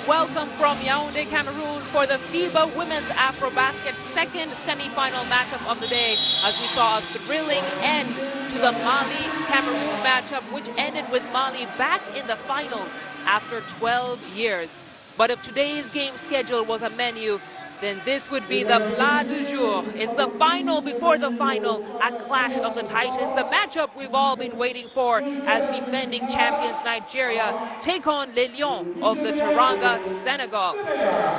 welcome from Yaoundé, Cameroon for the FIBA Women's AfroBasket second semi-final matchup of the day, as we saw a thrilling end to the Mali-Cameroon matchup, which ended with Mali back in the finals after 12 years. But if today's game schedule was a menu, then this would be the plat du jour. It's the final before the final, a clash of the titans, the matchup we've all been waiting for as defending champions Nigeria take on Les Lions of the Teranga, Senegal.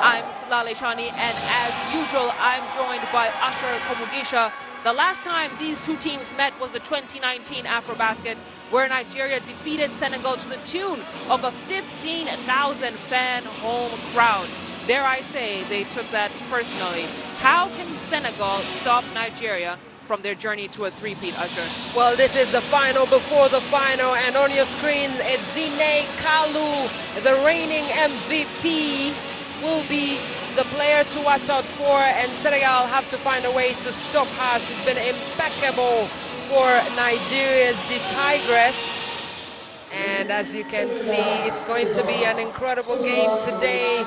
I'm Salale Shani, and as usual, I'm joined by Asher Komugisha. The last time these two teams met was the 2019 AfroBasket, where Nigeria defeated Senegal to the tune of a 15,000 fan home crowd. Dare I say, they took that personally. How can Senegal stop Nigeria from their journey to a three-peat, Usher? Well, this is the final before the final, and on your screen, it's Zine Kalu, the reigning MVP, will be the player to watch out for, and Senegal have to find a way to stop her. She's been impeccable for Nigeria's the Tigress. And as you can see, it's going to be an incredible game today.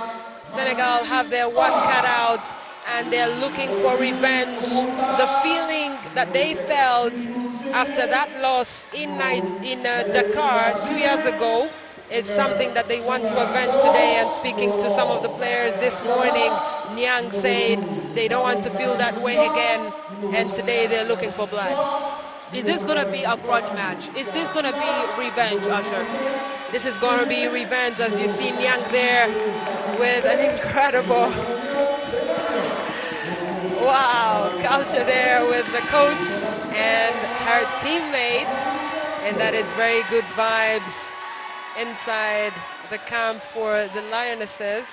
Senegal have their work cut out, and they're looking for revenge. The feeling that they felt after that loss in Dakar 2 years ago is something that they want to avenge today. And speaking to some of the players this morning, Nyang said they don't want to feel that way again, and today they're looking for blood. Is this going to be a grudge match? Is this going to be revenge, Usher? This is going to be revenge, as you see Nyang there with an incredible culture there with the coach and her teammates, and that is very good vibes inside the camp for the Lionesses.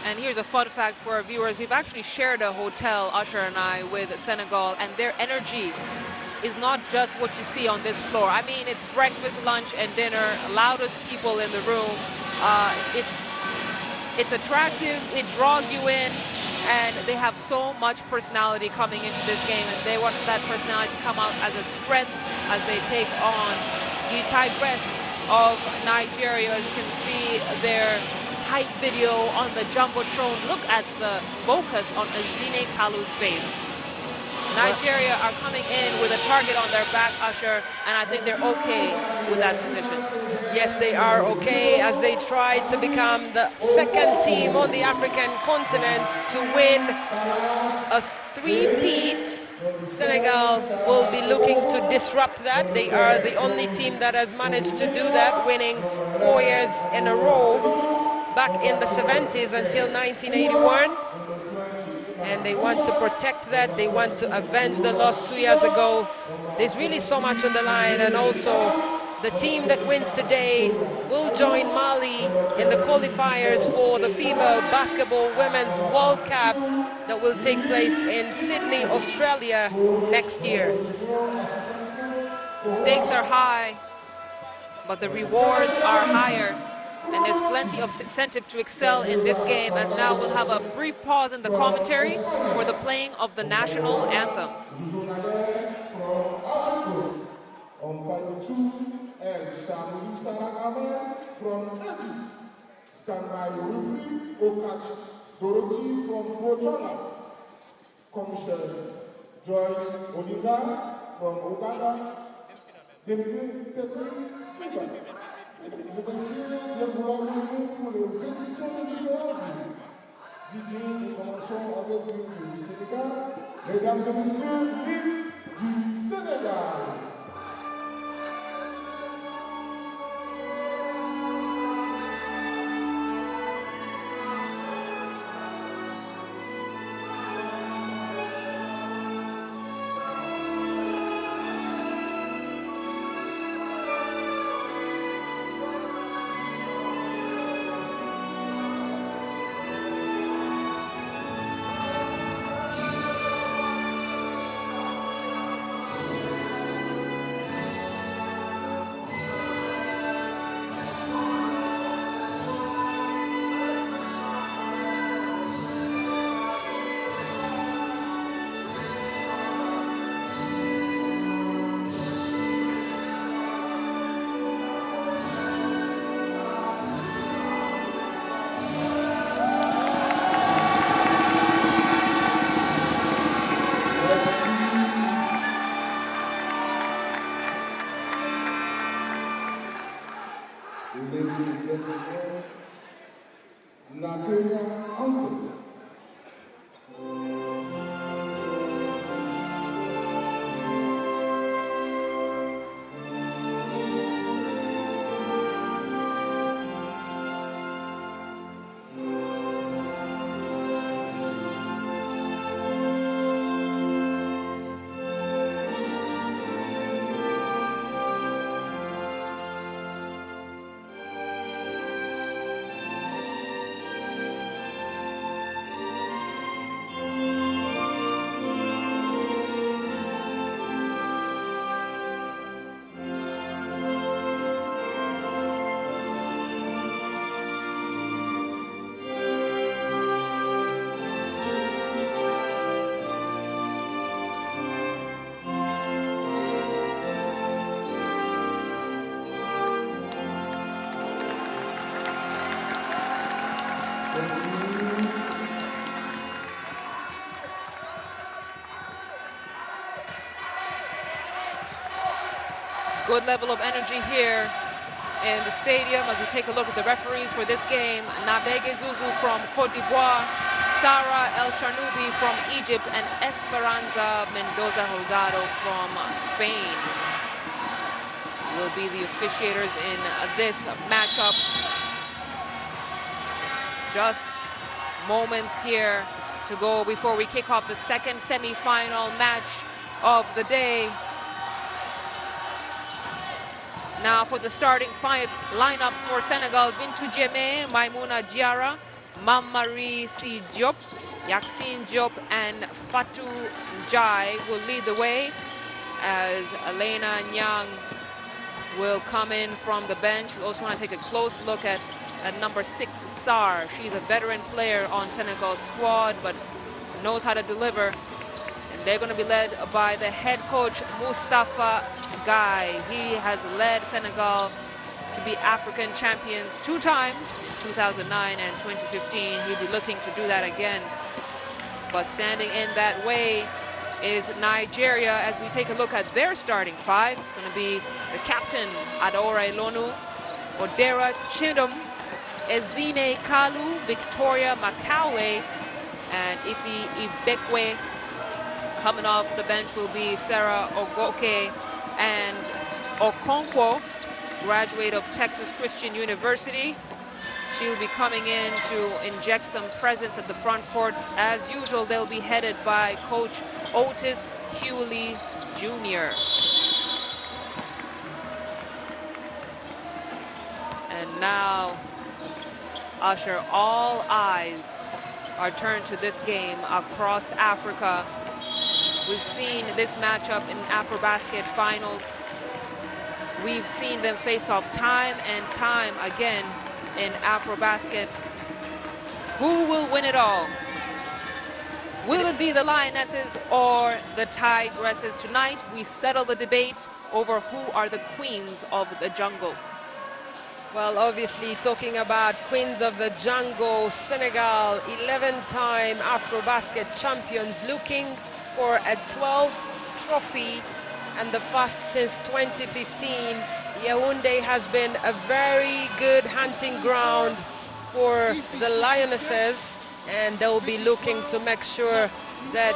And here's a fun fact for our viewers. We've actually shared a hotel, Usher and I, with Senegal, and their energy is not just what you see on this floor. I mean, it's breakfast, lunch, and dinner, loudest people in the room. It's attractive, it draws you in, and they have so much personality coming into this game, and they want that personality to come out as a strength as they take on the Tigress of Nigeria. As you can see their hype video on the Jumbotron. Look at the focus on Zine Kalu's face. Nigeria are coming in with a target on their back, Usher, and I think they're okay with that position. Yes, they are okay as they try to become the second team on the African continent to win a three-peat. Senegal will be looking to disrupt that. They are the only team that has managed to do that, winning 4 years in a row back in the 70s until 1981. And they want to protect that. They want to avenge the loss 2 years ago. There's really so much on the line, and also the team that wins today will join Mali in the qualifiers for the FIBA Basketball Women's World Cup that will take place in Sydney, Australia next year. Stakes are high, but the rewards are higher. And there's plenty of incentive to excel in this game, as now we'll have a brief pause in the commentary for the playing of the national anthems. Stand by your referee, Okach Dorothy from Botswana. Commissioner Joyce Odiga from Uganda. Député FIBA. Je précise le boulot pour les éditions différentes. Didier, nous commençons avec l'hymne du Sénégal. Mesdames et messieurs, l'hymne du Sénégal. ladies and gentlemen, Nigeria and Good level of energy here in the stadium as we take a look at the referees for this game. Nabege Zuzu from Cote d'Ivoire, Sarah El Sharnoubi from Egypt, and Esperanza Mendoza Holgado from Spain will be the officiators in this matchup. Just moments here to go before we kick off the second semi-final match of the day. Now for the starting five lineup for Senegal: Bintou Diémé, Maimouna Diarra, Mamari Si Diop, Yaxine Diop, and Fatou Ndiaye will lead the way, as Elena Nyang will come in from the bench. We also want to take a close look at number 6, Sarr. She's a veteran player on Senegal's squad, but knows how to deliver. And they're going to be led by the head coach, Mustafa Guy. He has led Senegal to be African champions 2 times, 2009 and 2015. He'll be looking to do that again. But standing in that way is Nigeria as we take a look at their starting five. It's going to be the captain, Adore Lonu, Odera Chidum, Ezine Kalu, Victoria Makawe, and Ifi Ibekwe. Coming off the bench will be Sarah Ogoke and Okonkwo, graduate of Texas Christian University. She'll be coming in to inject some presence at the front court. As usual, they'll be headed by Coach Otis Hewley Jr. And now, Usher, all eyes are turned to this game across Africa. We've seen this matchup in AfroBasket finals. We've seen them face off time and time again in AfroBasket. Who will win it all? Will it be the Lionesses or the Tigresses? Tonight, we settle the debate over who are the queens of the jungle. Well, obviously, talking about Queens of the Jungle, Senegal, 11-time AfroBasket champions, looking for a 12th trophy and the first since 2015. Yaoundé has been a very good hunting ground for the Lionesses, and they'll be looking to make sure that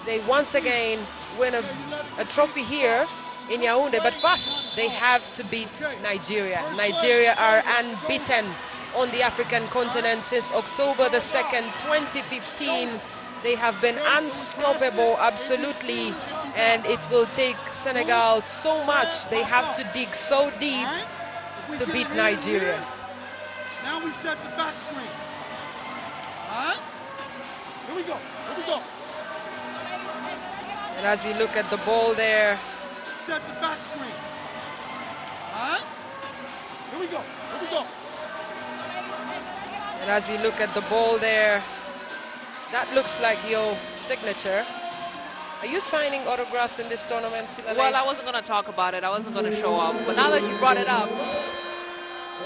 they once again win a trophy here in Yaoundé. But first, they have to beat Nigeria. Nigeria are unbeaten on the African continent since October the 2nd, 2015. They have been unstoppable, absolutely, and it will take Senegal so much. They have to dig so deep to beat Nigeria. Now we set the back screen. All right? Here we go. Here we go. And as you look at the ball there, Set the back screen. All right? Here we go. Here we go. and as you look at the ball there, that looks like your signature. Are you signing autographs in this tournament, Silale? Well, I wasn't going to talk about it. I wasn't going to show up. But now that you brought it up,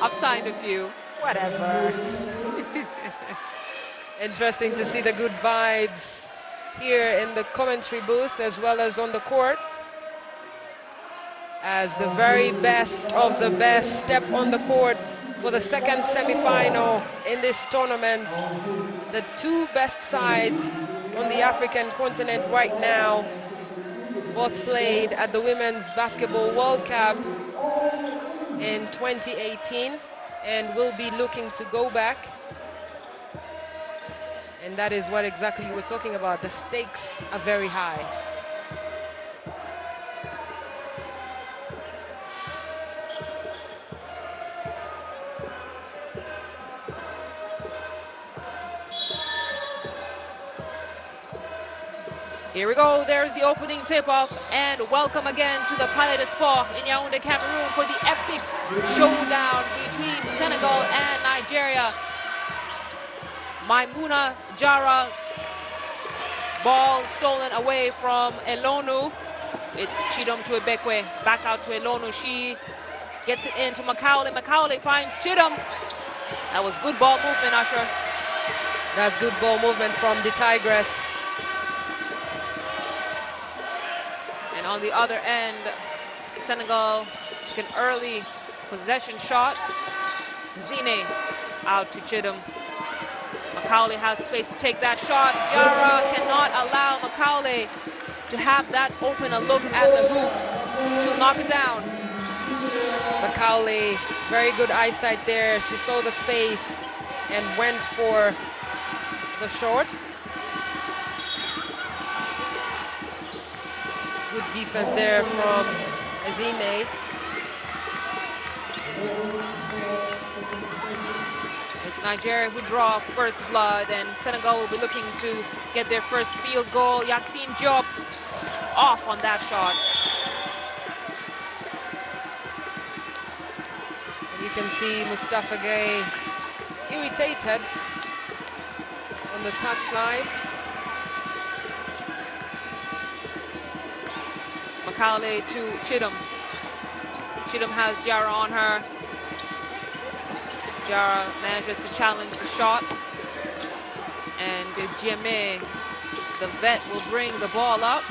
I've signed a few. Whatever. Interesting to see the good vibes here in the commentary booth as well as on the court, as the very best of the best step on the court for the second semi-final in this tournament. The two best sides on the African continent right now both played at the Women's Basketball World Cup in 2018 and will be looking to go back. And that is what exactly you were talking about. The stakes are very high. Here we go, there's the opening tip-off, and welcome again to the Palais de Sport in Yaoundé, Cameroon for the epic showdown between Senegal and Nigeria. Maimouna Diarra, ball stolen away from Elonu. It's Chidom to Ibekwe, back out to Elonu. She gets it into Makaule. Makaule finds Chidom. That was good ball movement, Usher. That's good ball movement from the Tigress. And on the other end, Senegal took an early possession shot. Zine out to Chidom. Makaule has space to take that shot. Diarra cannot allow Makaule to have that open a look at the hoop. She'll knock it down. Makaule, very good eyesight there. She saw the space and went for the short. Good defense there from Zine. It's Nigeria who draw first blood, and Senegal will be looking to get their first field goal. Yaxine Diop off on that shot. And you can see Mustafa Gay irritated on the touchline. Makaule to Chidom. Chidom has Diarra on her. Diarra manages to challenge the shot. And Djemé, the vet, will bring the ball up.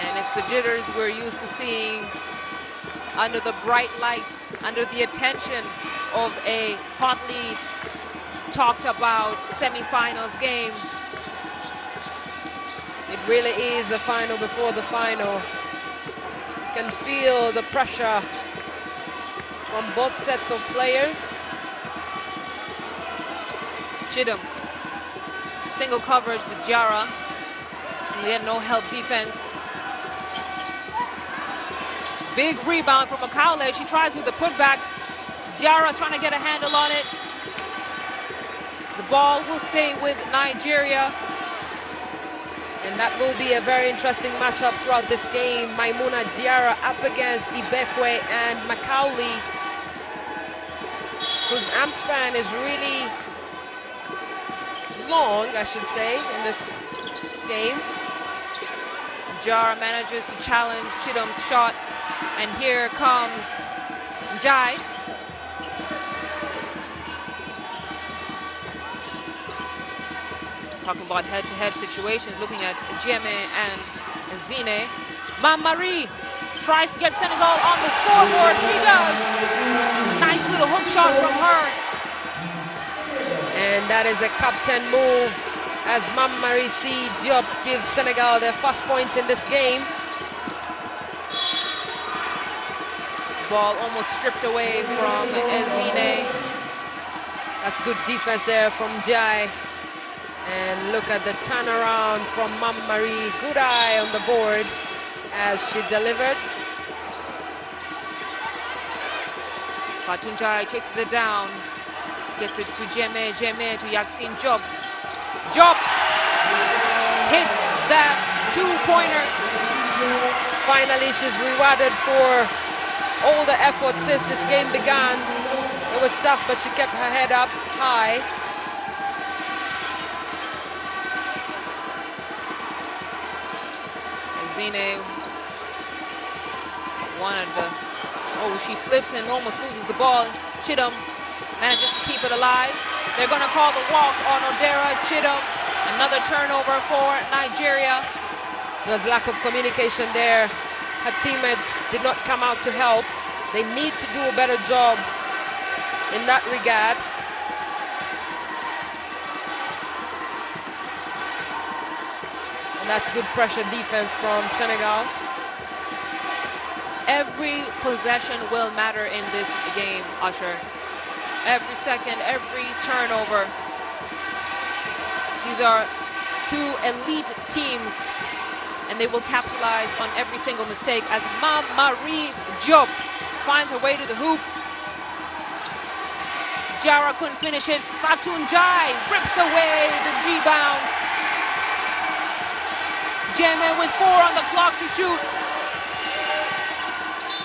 And it's the jitters we're used to seeing under the bright lights, under the attention of a hotly talked about semifinals game. It really is a final before the final. You can feel the pressure from both sets of players. Chidom, single coverage to Diarra. She had no help defense. Big rebound from Makaule. She tries with the putback. Diarra's trying to get a handle on it. The ball will stay with Nigeria. And that will be a very interesting matchup throughout this game. Maimouna Diarra up against Ibekwe and Makaule, whose arm span is really long, I should say, in this game. Diarra manages to challenge Chidom's shot, and here comes Njai. Talking about head-to-head situations, looking at Djemé and Zine. Marie tries to get Senegal on the scoreboard. She does. Nice little hook shot from her. And that is a captain move as Marie Diop gives Senegal their first points in this game. Ball almost stripped away from Zine. That's good defense there from Jai. And look at the turnaround from Marie. Good eye on the board as she delivered. Fatunjai chases it down. Gets it to Djemé. Djemé to Yaxine Diop. Diop hits that two-pointer. Finally, she's rewarded for all the effort since this game began. It was tough, but she kept her head up high. Zine wanted the, oh, she slips and almost loses the ball. Chidom manages to keep it alive. They're gonna call the walk on Odera. Chidom, another turnover for Nigeria. There's lack of communication there. her teammates did not come out to help. They need to do a better job in that regard. And that's good pressure defense from Senegal. Every possession will matter in this game, Usher. Every second, every turnover. These are two elite teams, and they will capitalize on every single mistake as Marie Diop finds her way to the hoop. Jara couldn't finish it. Fatoun Jai rips away the rebound. Jeme with 4 on the clock to shoot.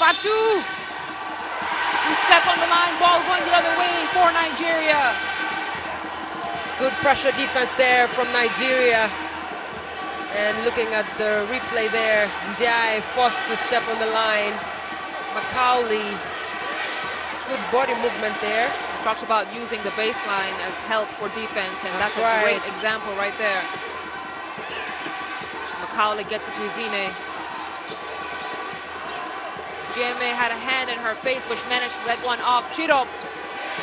Fatou, he stepped on the line, ball going the other way for Nigeria. Good pressure defense there from Nigeria. And looking at the replay there, Jai forced to step on the line. Macaulay, good body movement there. He talks about using the baseline as help for defense, and that's right. A great example right there. Macaulay gets it to Zine. Jeme had a hand in her face, which managed to let one off. Chidop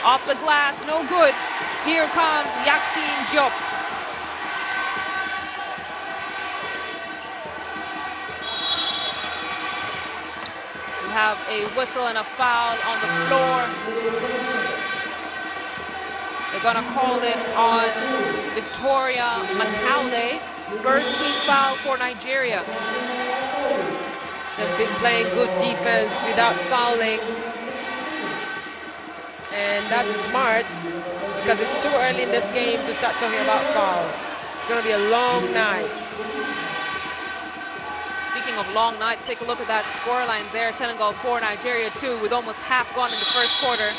off the glass, no good. Here comes Yaxine Diop. We have a whistle and a foul on the floor. They're gonna call it on Victoria Macaulay. First team foul for Nigeria. They've been playing good defense without fouling. And that's smart because it's too early in this game to start talking about fouls. It's going to be a long night. Speaking of long nights, take a look at that scoreline there. Senegal 4, Nigeria 2, with almost half gone in the first quarter.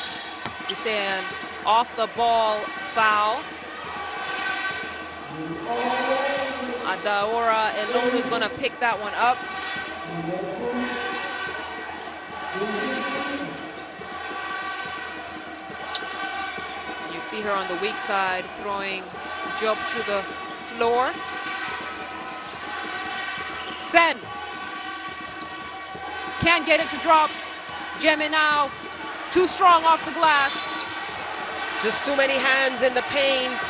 You see an off-the-ball foul. Adaora Elonu is going to pick that one up. You see her on the weak side throwing Diop to the floor. Sen can't get it to drop. Jeme now too strong off the glass. Just too many hands in the paint.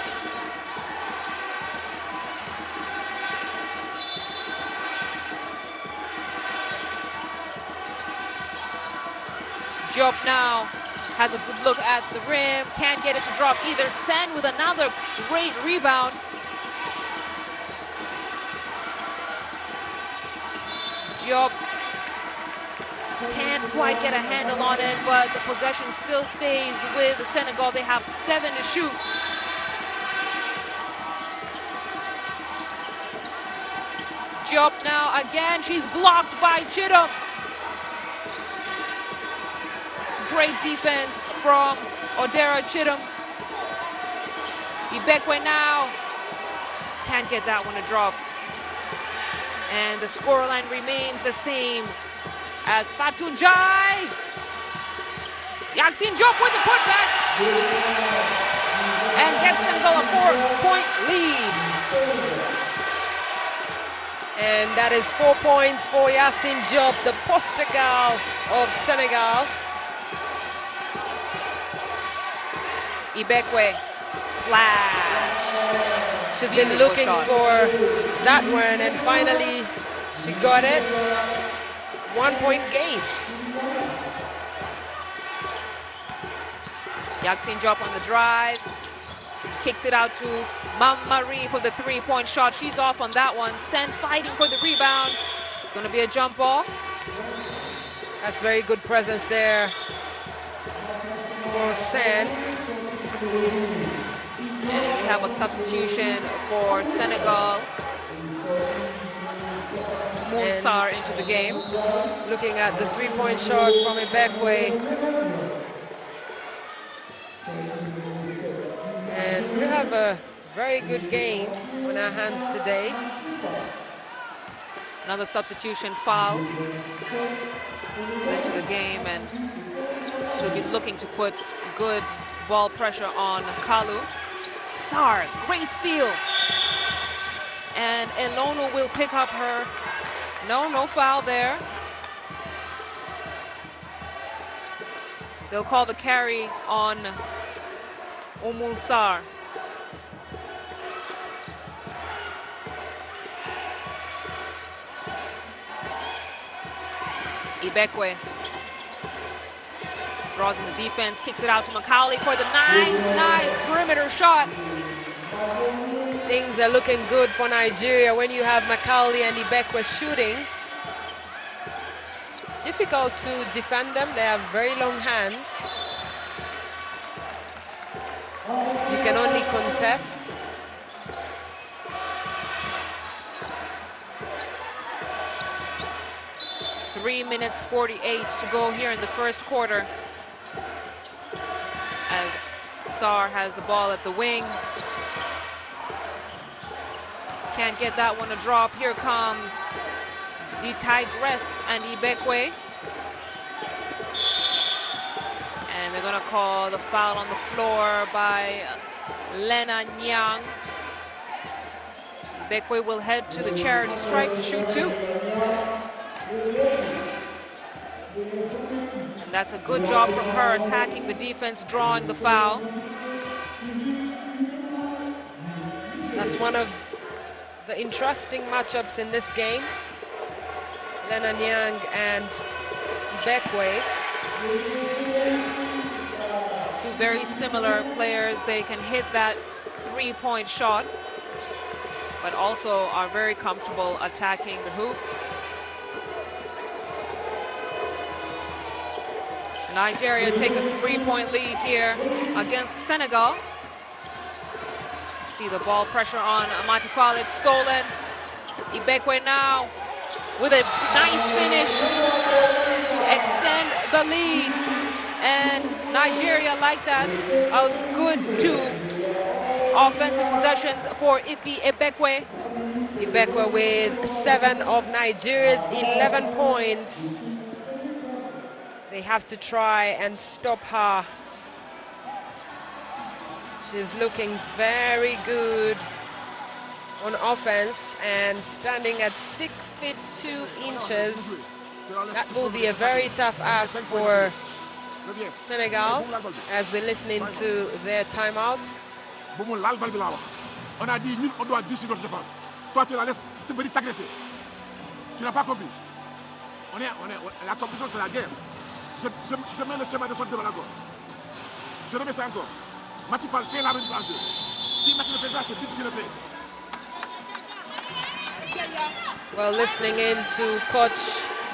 Diop now has a good look at the rim. Can't get it to drop either. Sen with another great rebound. Diop can't quite get a handle on it, but the possession still stays with Senegal. They have 7 to shoot. Diop now again. She's blocked by Chidop. Great defense from Odera Chidum. Ibekwe now can't get that one to drop. And the scoreline remains the same as Fatoun Jai. Yaxine Diop with the putback. And gets Senegal a 4-point lead. And that is 4 points for Yaxine Diop, the poster girl of Senegal. Ibekwe, splash. She's been looking for that one, and finally she got it. 1 point game. Yaxine Diop on the drive. Kicks it out to Marie for the 3-point shot. She's off on that one. Sen fighting for the rebound. It's going to be a jump ball. That's very good presence there for Sen. And we have a substitution for Senegal. Mounsar into the game. Looking at the 3-point shot from Ibekwe. And we have a very good game on our hands today. Another substitution foul into the game, and she'll be looking to put good ball pressure on Kalu. Sarr, great steal. And Elonu will pick up her. No foul there. They'll call the carry on Omulsar. Ibekwe draws in the defense, kicks it out to Macaulay for the nice perimeter shot. Things are looking good for Nigeria when you have Macaulay and Ibekwe shooting. Difficult to defend them. They have very long hands. You can only contest. Three minutes 48 to go here in the first quarter. As Sarr has the ball at the wing. Can't get that one to drop. Here comes the Tigress and Ibekwe. And they're gonna call the foul on the floor by Lena Nyang. Ibekwe will head to the charity stripe to shoot two. And that's a good job from her, attacking the defense, drawing the foul. That's one of the interesting matchups in this game. Lena Nyang and Ibekwe. Two very similar players. They can hit that three-point shot, but also are very comfortable attacking the hoop. Nigeria take a three-point lead here against Senegal. See the ball pressure on Amati Khalid, stolen. Ibekwe now with a nice finish to extend the lead. And Nigeria, like that, was good two offensive possessions for Ife Ibekwe. Ibekwe with 7 of Nigeria's 11 points. They have to try and stop her. She's looking very good on offense and standing at 6 feet 2 inches. That will be a very tough ask for Senegal as we're listening to their timeout. On a dit, nous, on doit dessus notre défense. Toi, tu la laisses te venir t'agresser. Tu n'as pas compris. La compétition, c'est la guerre. Je mets le schéma de sorte devant la gorge. Je remets ça encore. Matifal fait la même chose. Si Matifal le fait ça, c'est vite qu'il le fait. Well, listening in to Coach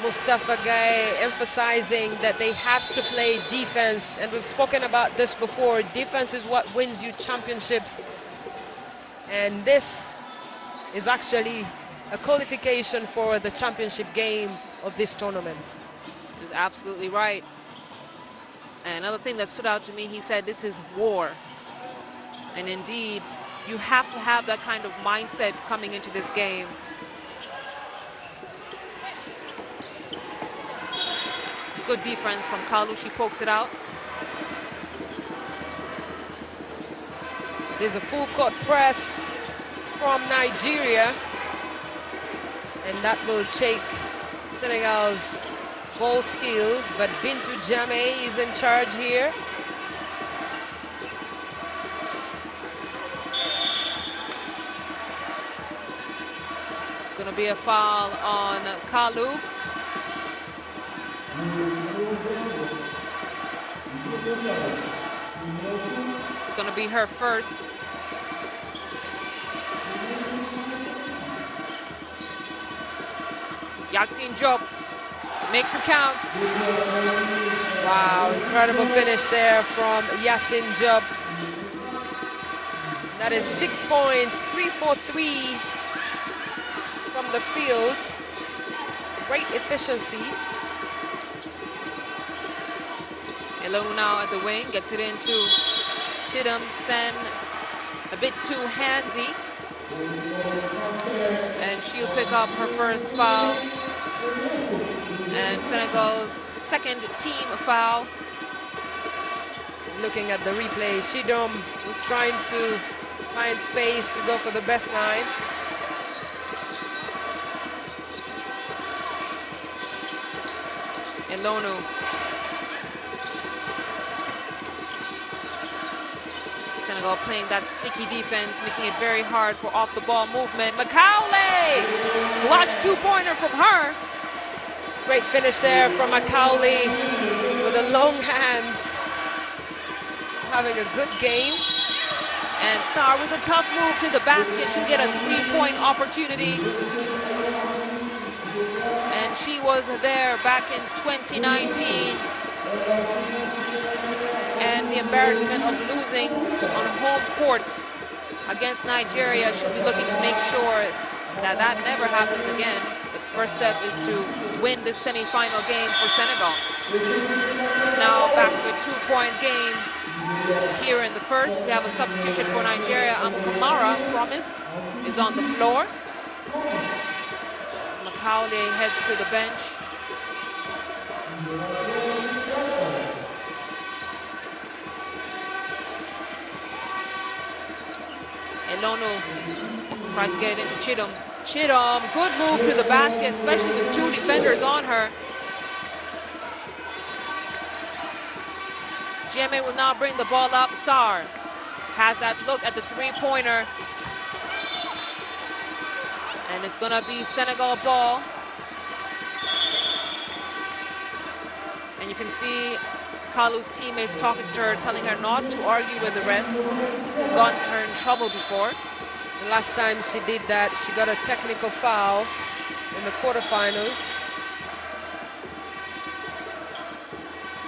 Mustafa Gueye emphasizing that they have to play defense, and we've spoken about this before. Defense is what wins you championships, and this is actually a qualification for the championship game of this tournament. Is absolutely right. And another thing that stood out to me, he said this is war. And indeed, you have to have that kind of mindset coming into this game. It's good defense from Kalu. She pokes it out. There's a full court press from Nigeria, and that will shake Senegal's ball skills, but Bintou Jammeh is in charge here. It's going to be a foul on Kalu. It's going to be her first. Yaxine Diop makes it count. Wow, incredible finish there from Yaxine Diop. That is 6 points, 3 for 3 from the field. Great efficiency. Elonu now at the wing, gets it into Chidam Sen, a bit too handsy. And she'll pick up her first foul. And Senegal's second team foul. Looking at the replay, Chidam was trying to find space to go for the best line. Elonu Senegal playing that sticky defense, making it very hard for off-the-ball movement. Macaulay! Clutch two-pointer from her. Great finish there from Macaulay with the long hands. Having a good game. And Sarr with a tough move to the basket. She'll get a three-point opportunity. And she was there back in 2019. And the embarrassment of losing on home court against Nigeria, she'll be looking to make sure that that never happens again. The first step is to win this semi-final game for Senegal. Now back to a two-point game here in the first. We have a substitution for Nigeria. Kamara, Promise, is on the floor. So Macaulay heads to the bench. Elonu tries to get it into Chidum. Chidum, good move to the basket, especially with two defenders on her. GMA will now bring the ball up. Sarr has that look at the three-pointer. And it's gonna be Senegal ball. And you can see Kalu's teammates talking to her, telling her not to argue with the refs. This has gotten her in trouble before. The last time she did that, she got a technical foul in the quarterfinals.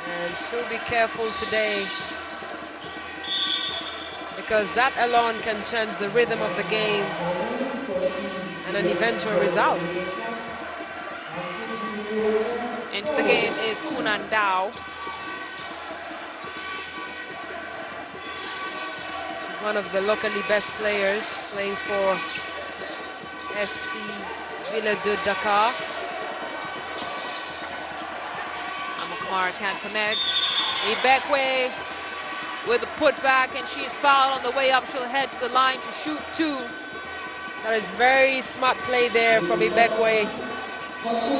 And she'll be careful today, because that alone can change the rhythm of the game and an eventual result. Into the game is Kunan Dao. One of the locally best players, playing for SC Ville de Dakar. Kamara can't connect. Ibekwe with a putback, and she's fouled on the way up. She'll head to the line to shoot two. That is very smart play there from Ibekwe.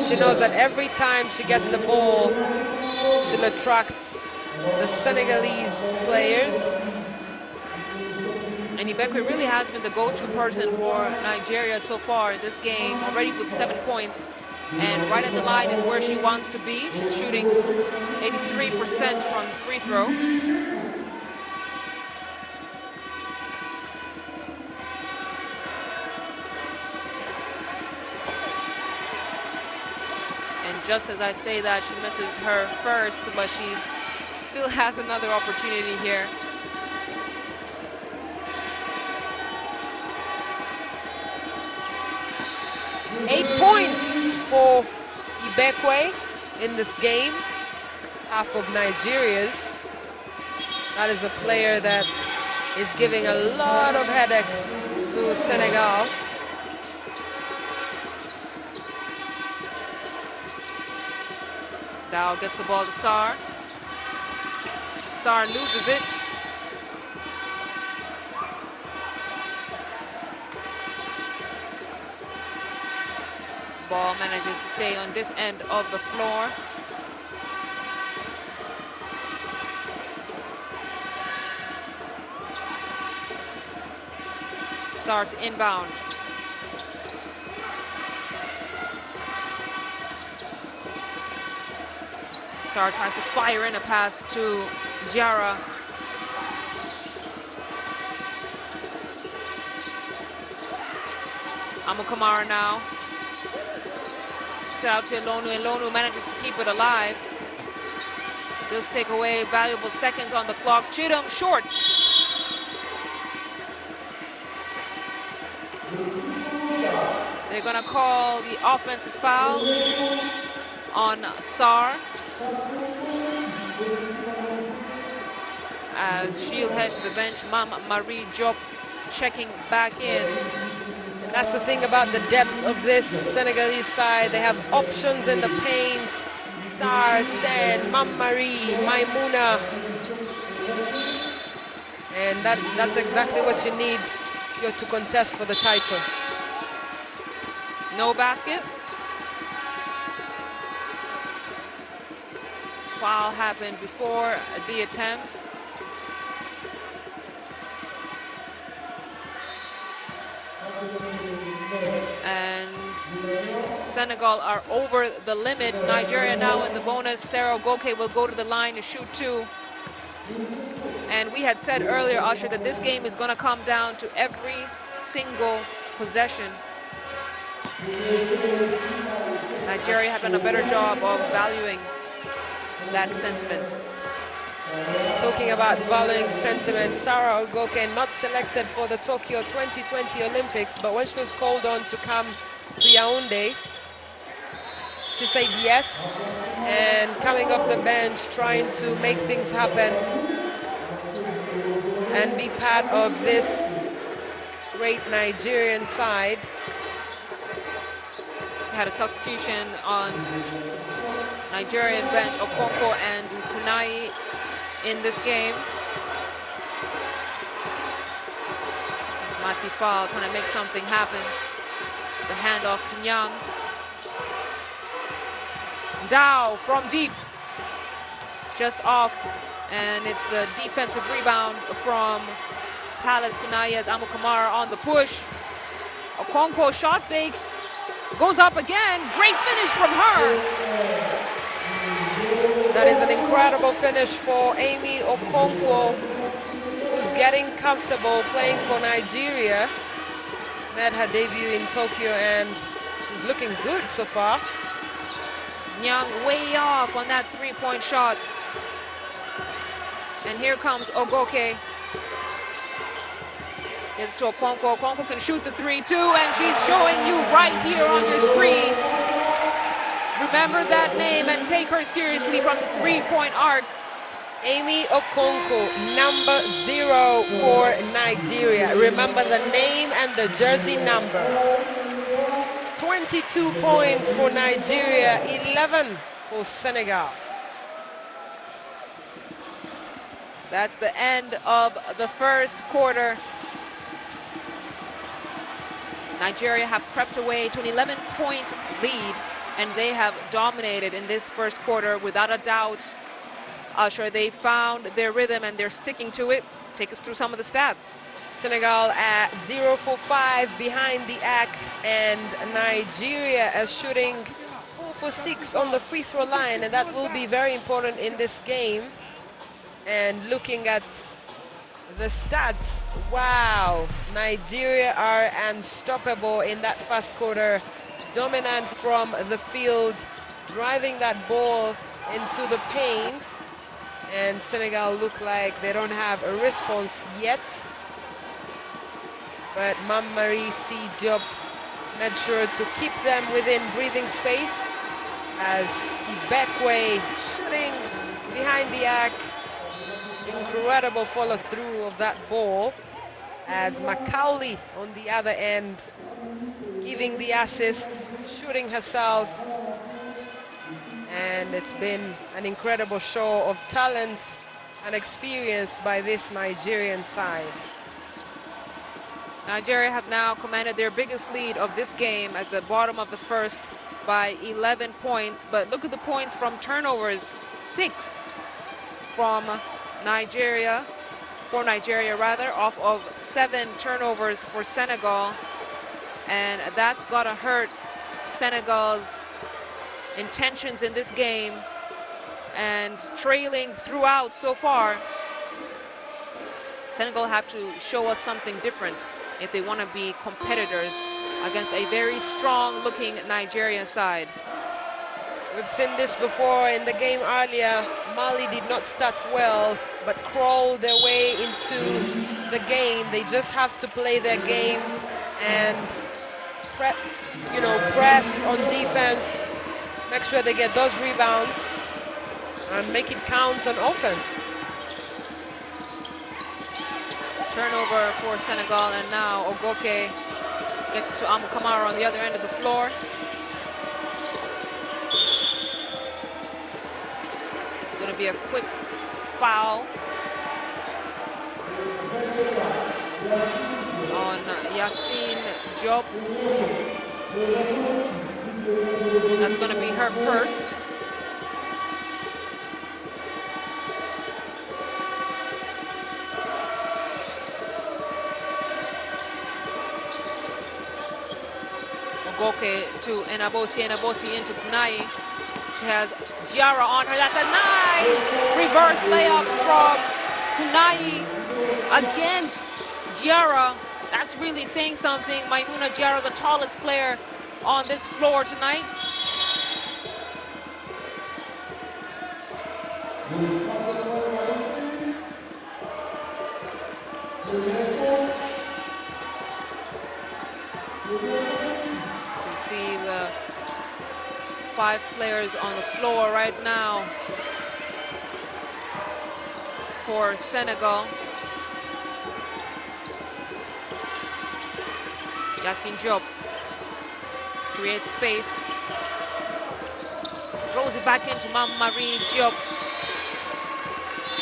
She knows that every time she gets the ball, she'll attract the Senegalese players. And Ibekwe really has been the go-to person for Nigeria so far in this game, already with 7 points. And right at the line is where she wants to be. She's shooting 83% from free throw. And just as I say that, she misses her first, but she still has another opportunity here. Eight points for Ibekwe in this game, half of Nigeria's. That is a player that is giving a lot of headache to Senegal. Dao gets the ball to Sarr. Sarr loses it. Ball manages to stay on this end of the floor. Sarr to inbound. Sarr tries to fire in a pass to Jara. Kamara now. Out to Elonu. Elonu manages to keep it alive. Does take away valuable seconds on the clock. Chidum short. They're gonna call the offensive foul on Sarr as she'll head to the bench. Marie Diop checking back in. That's the thing about the depth of this Senegalese side. They have options in the paint. Sarr, Sen, Marie, Maimouna. And that's exactly what you need to contest for the title. No basket. Foul happened before the attempt. Senegal are over the limit. Nigeria now in the bonus. Sarah Ogoke will go to the line to shoot 2. And we had said earlier, Usher, that this game is going to come down to every single possession. Nigeria have done a better job of valuing that sentiment. Talking about valuing sentiment, Sarah Ogoke not selected for the Tokyo 2020 Olympics, but when she was called on to come to Yaoundé, she said yes, and coming off the bench, trying to make things happen and be part of this great Nigerian side. Had a substitution on Nigerian bench, Okonkwo and Kunai in this game. Mati Fall trying to make something happen. The handoff to Nyang. Dow from deep. Just off. And it's the defensive rebound from Palace. Kunai as Amu Kamara on the push. Okonkwo shot fake. Goes up again. Great finish from her. That is an incredible finish for Amy Okonkwo, who's getting comfortable playing for Nigeria. Made her debut in Tokyo and she's looking good so far. Nyang way off on that three-point shot. And here comes Ogoke. Gets to Okonkwo. Okonkwo can shoot the 3 too, and she's showing you right here on your screen. Remember that name and take her seriously from the three-point arc. Amy Okonkwo, number 0 for Nigeria. Remember the name and the jersey number. 22 points for Nigeria, 11 for Senegal. That's the end of the first quarter. Nigeria have crept away to an 11-point lead, and they have dominated in this first quarter without a doubt. Usher, they found their rhythm and they're sticking to it. Take us through some of the stats. Senegal at 0 for 5 behind the arc, and Nigeria are shooting 4 for 6 on the free throw line, and that will be very important in this game. And looking at the stats, wow, Nigeria are unstoppable in that first quarter, dominant from the field, driving that ball into the paint, and Senegal look like they don't have a response yet. But Marie C. Diop made sure to keep them within breathing space as Ibekwe shooting behind the arc. Incredible follow through of that ball as Macaulay on the other end giving the assist, shooting herself. And it's been an incredible show of talent and experience by this Nigerian side. Nigeria have now commanded their biggest lead of this game at the bottom of the first by 11 points. But look at the points from turnovers, 6 from Nigeria, for Nigeria rather, off of 7 turnovers for Senegal. And that's gotta hurt Senegal's intentions in this game, and trailing throughout so far. Senegal have to show us something different if they want to be competitors against a very strong-looking Nigerian side. We've seen this before in the game earlier. Mali did not start well, but crawled their way into the game. They just have to play their game and press on defense, make sure they get those rebounds, and make it count on offense. Turnover for Senegal, and now Ogoke gets to Amu Kamara on the other end of the floor. Going to be a quick foul on Yassine Diop. That's going to be her first. Ogoke to Enabosi into Kunai. She has Giara on her. That's a nice reverse layup from Kunai against Giara. That's really saying something. Maimuna Giara, the tallest player on this floor tonight. You can see the 5 players on the floor right now for Senegal. Yassine Diop creates space, throws it back into Marie Diop.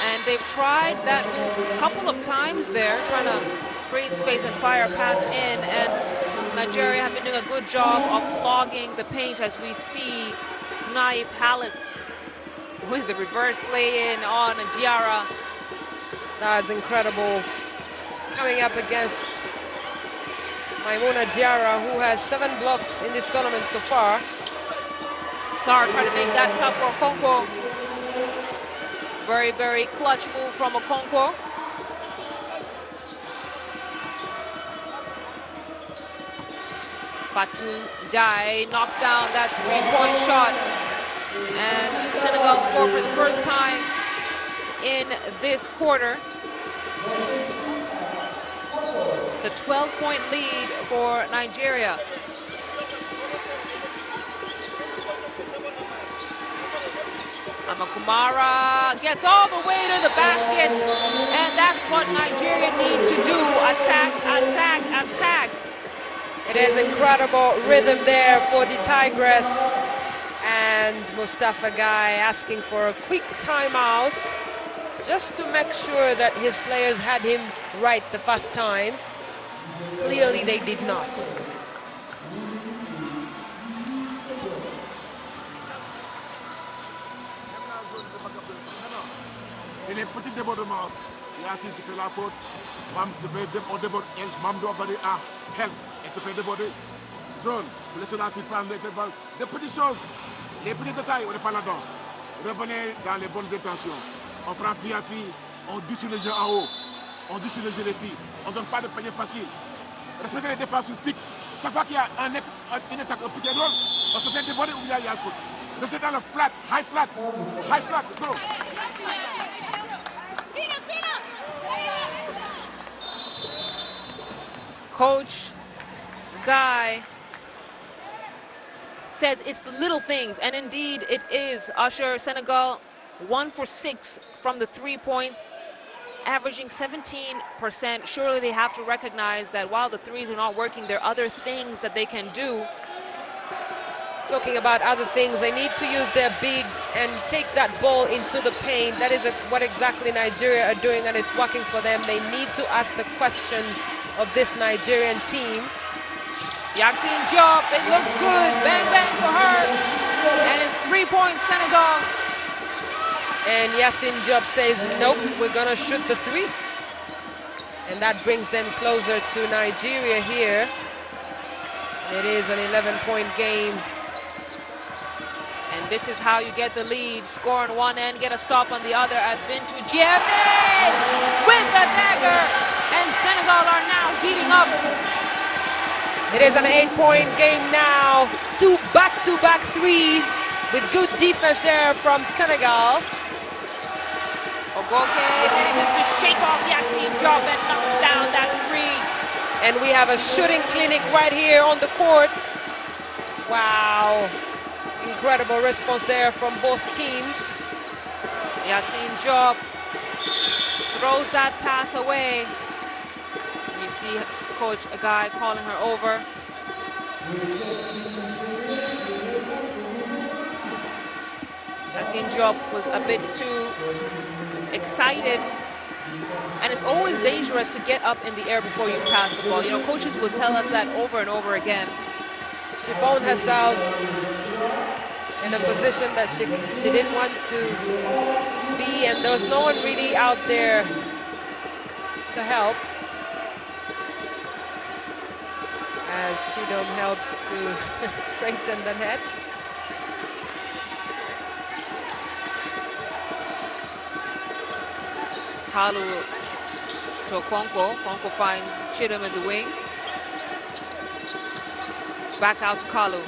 And they've tried that move a couple of times there, trying to create space and fire a pass in. And Nigeria have been doing a good job of clogging the paint, as we see Kunai Palace with the reverse lay-in on Giara. That's incredible. Coming up against Maimuna Giara, who has 7 blocks in this tournament so far. Sarr trying to make that tough for Okonkwo. Very, very clutch move from Okonkwo. Fatou Jai knocks down that 3-point shot. And Senegal score for the first time in this quarter. It's a 12-point lead for Nigeria. Amakumara gets all the way to the basket, and that's what Nigeria need to do. Attack, attack, attack. It is incredible rhythm there for the Tigress. And Mustafa Guy asking for a quick timeout just to make sure that his players had him right the first time. Clearly they did not. C'est les petits débordements. Yassine, tu fais la faute. Mam se fait déborder. Mam doit avoir help. Elle se fait déborder. Zone. Vous laissez la fille prendre les balles. Des petites choses. Les petits détails, on n'est pas là-dedans. Revenez dans les bonnes intentions. On prend fille à fille. On dit sur les jeux en haut. On dit sur les jeux les filles. On ne donne pas de panier facile. Respectez les défenses sur pic. Chaque fois qu'il y a une attaque, un pick and roll, on se fait déborder ou il y a le foot. Restez dans le flat, high flat. High flat, let's go. Coach Guy says it's the little things, and indeed it is. Usher, Senegal 1 for 6 from the 3 points, averaging 17%. Surely they have to recognize that while the threes are not working, there are other things that they can do. Talking about other things, they need to use their bigs and take that ball into the paint. That is what exactly Nigeria are doing, and it's working for them. They need to ask the questions of this Nigerian team. Yassine Diop, it looks good. Bang, bang for her. And it's 3 points, Senegal. And Yassine Diop says, nope, we're going to shoot the 3. And that brings them closer to Nigeria here. It is an 11-point game. And this is how you get the lead. Score on one end, get a stop on the other, as Bintou Diémé with the dagger. And Senegal are now heating up. It is an 8-point game now. 2 back-to-back threes with good defense there from Senegal. Ogoke manages to shake off Yassine Diop and knocks down that 3. And we have a shooting clinic right here on the court. Wow. Incredible response there from both teams. Yassine Diop throws that pass away. You see Coach Guy calling her over. Yassine Diop was a bit too excited. And it's always dangerous to get up in the air before you pass the ball. You know, coaches will tell us that over and over again. She found herself in a position that she didn't want to be, and there was no one really out there to help. as Chidom helps to straighten the net. Kalu to Okonkwo. Okonkwo finds Chidom in the wing. Back out to Kalu.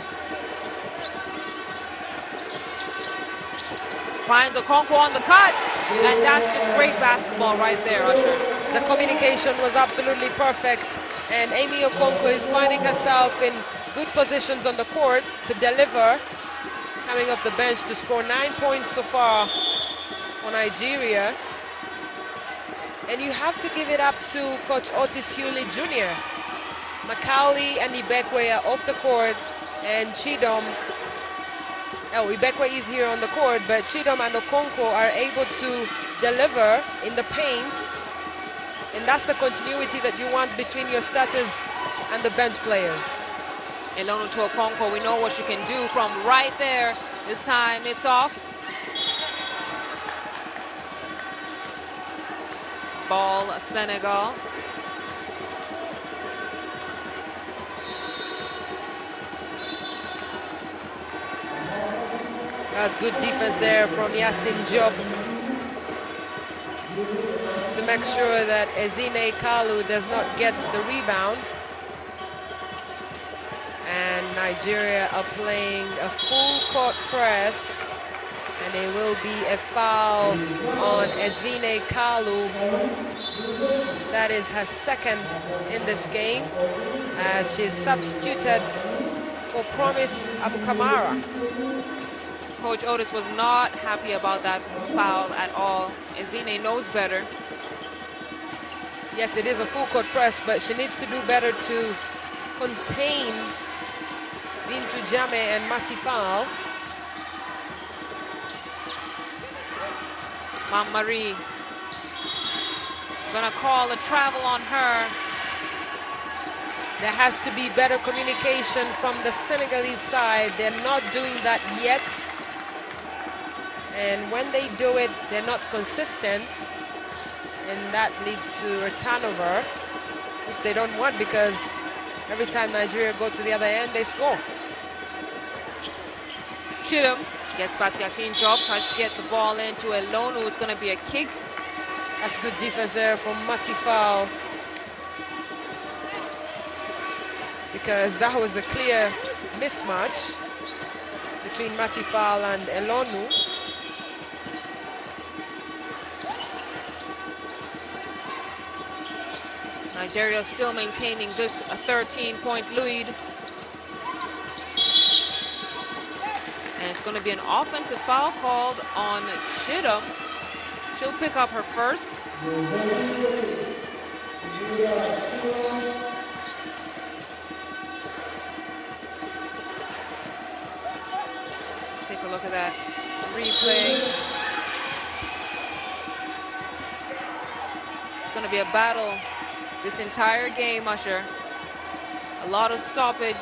Finds Okonkwo on the cut, and that's just great basketball right there, Usher. The communication was absolutely perfect, and Amy Okonkwo is finding herself in good positions on the court to deliver, coming off the bench to score 9 points so far for Nigeria. And you have to give it up to Coach Otis Hewley Jr. Macaulay and Ibekwe are off the court, and Chidom, Ibekwe is here on the court, but Chidom and Okonkwo are able to deliver in the paint, and that's the continuity that you want between your starters and the bench players. Elonu to Okonkwo, we know what she can do from right there. This time it's off. Ball, Senegal. That's good defense there from Yasin Job to make sure that Ezine Kalu does not get the rebound. And Nigeria are playing a full court press, and it will be a foul on Ezine Kalu. That is her second in this game, as she's substituted for Promise Abukamara. Coach Otis was not happy about that foul at all. Ezine knows better. Yes, it is a full court press, but she needs to do better to contain Bintu Jame and Matifal. Mam Marie gonna call a travel on her. There has to be better communication from the Senegalese side. They're not doing that yet. And when they do it, they're not consistent. And that leads to a turnover, which they don't want, because every time Nigeria go to the other end, they score. Chidom gets past Yasin Job, tries to get the ball into Elonu. It's going to be a kick. That's good defense there from Matifal, because that was a clear mismatch between Matifal and Elonu. Nigeria still maintaining this 13-point lead. And it's going to be an offensive foul called on Chidom. She'll pick up her first. Take a look at that replay. It's going to be a battle this entire game, Usher. A lot of stoppage.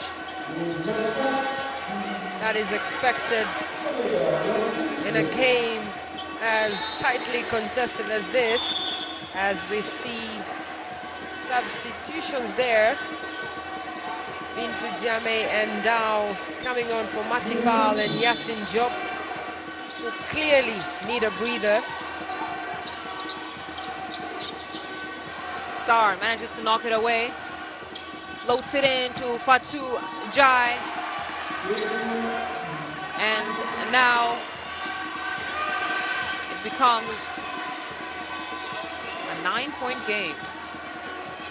That is expected in a game as tightly contested as this, as we see substitutions there. Bintu Jame and Dow coming on for Matifal and Yasin Job, who clearly need a breather. Sar manages to knock it away. Floats it in to Fatou Jai. And now it becomes a 9-point game.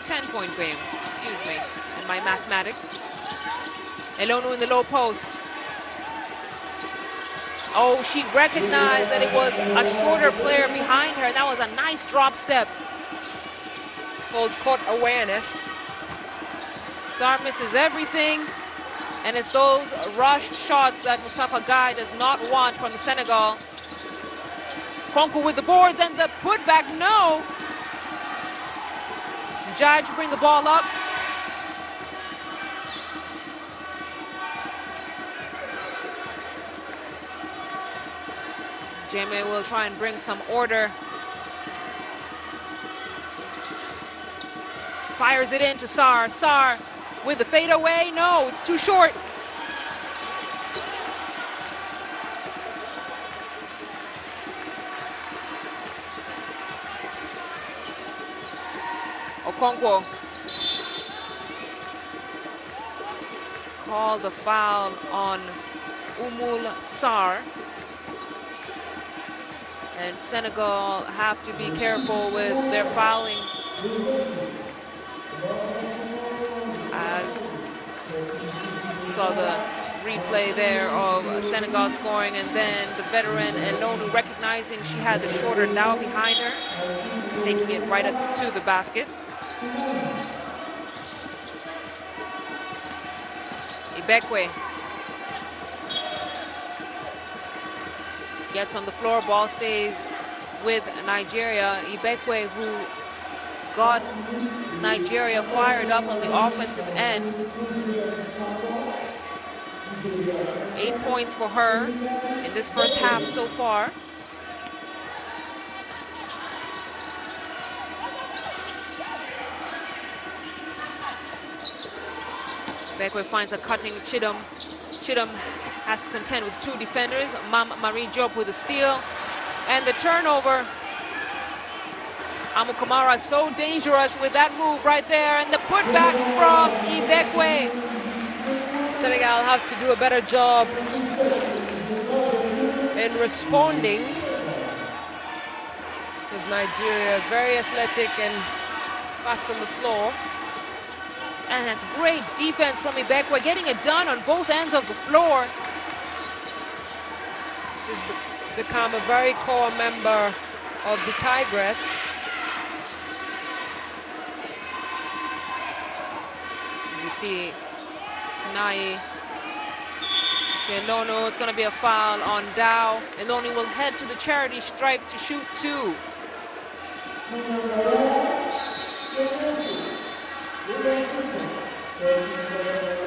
10-point game, excuse me, in my mathematics. Elonu in the low post. Oh, she recognized that it was a shorter player behind her. That was a nice drop step. Called court awareness. Sar misses everything, and it's those rushed shots that Mustafa Guy does not want from Senegal. Okonkwo with the boards and the putback, no. Judge bring the ball up. Jame will try and bring some order. Fires it into Sar. Sar with the fadeaway. No, it's too short. Okonkwo called the foul on Umul Sar. And Senegal have to be careful with their fouling, as you saw the replay there of Senegal scoring, and then the veteran Elonu recognizing she had the shorter Dow behind her, taking it right up to the basket. Ibekwe gets on the floor, ball stays with Nigeria. Ibekwe, who got Nigeria fired up on the offensive end. 8 points for her in this first half so far. Ibekwe finds a cutting Chidum. Chidum has to contend with two defenders. Marie Diop with a steal. And the turnover. Amukamara so dangerous with that move right there. And the putback from Ibekwe. Senegal have to do a better job in responding, because Nigeria very athletic and fast on the floor. And that's great defense from Ibekwe, getting it done on both ends of the floor. She's become a very core member of the Tigress. As you see, Nai Elonu, it's going to be a foul on Dow. Elonu will head to the charity stripe to shoot two.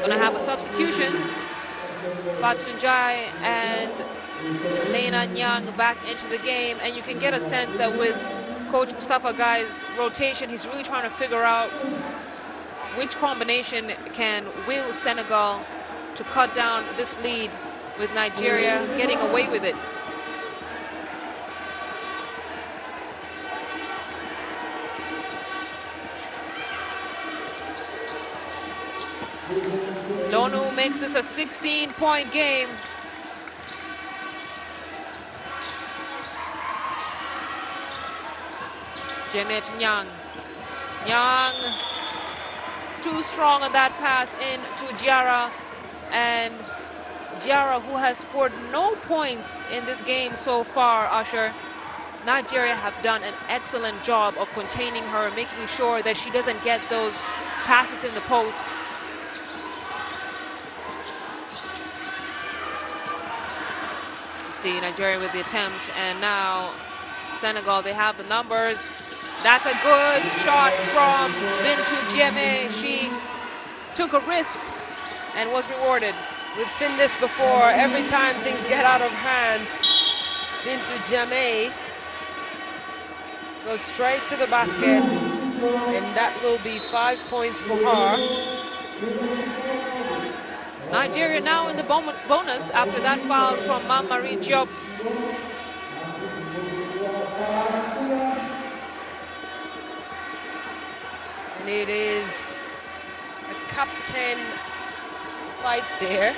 Gonna have a substitution. Fatunjai and Lena Nyang back into the game, and you can get a sense that with Coach Mustafa Guy's rotation, he's really trying to figure out which combination can will Senegal to cut down this lead, with Nigeria getting away with it. Lonu makes this a 16-point game. Janet Nyang. Nyang too strong on that pass into Diarra. And Diarra, who has scored no points in this game so far, Usher. Nigeria have done an excellent job of containing her, making sure that she doesn't get those passes in the post. See Nigeria with the attempt, and now Senegal, they have the numbers. That's a good shot from Bintou Diémé. She took a risk and was rewarded. We've seen this before. Every time things get out of hand, Bintou Diémé goes straight to the basket, and that will be 5 points for her. Nigeria now in the bonus after that foul from Marie Diop. And it is a captain fight there.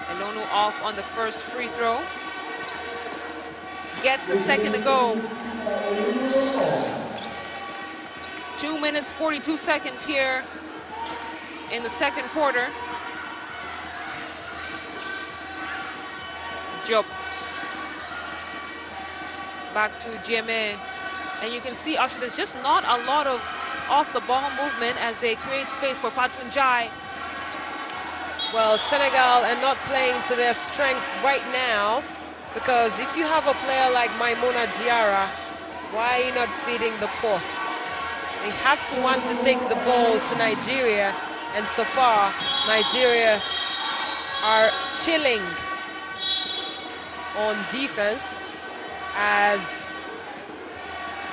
Elonu off on the first free throw. Gets the second to go. 2 minutes, 42 seconds here in the second quarter. Diop. Back to Diémé. And you can see, Usher, there's just not a lot of off-the-ball movement as they create space for Fatunjai. Well, Senegal are not playing to their strength right now, because if you have a player like Maimouna Diarra, why are you not feeding the post? They have to want to take the ball to Nigeria, and so far, Nigeria are chilling on defense as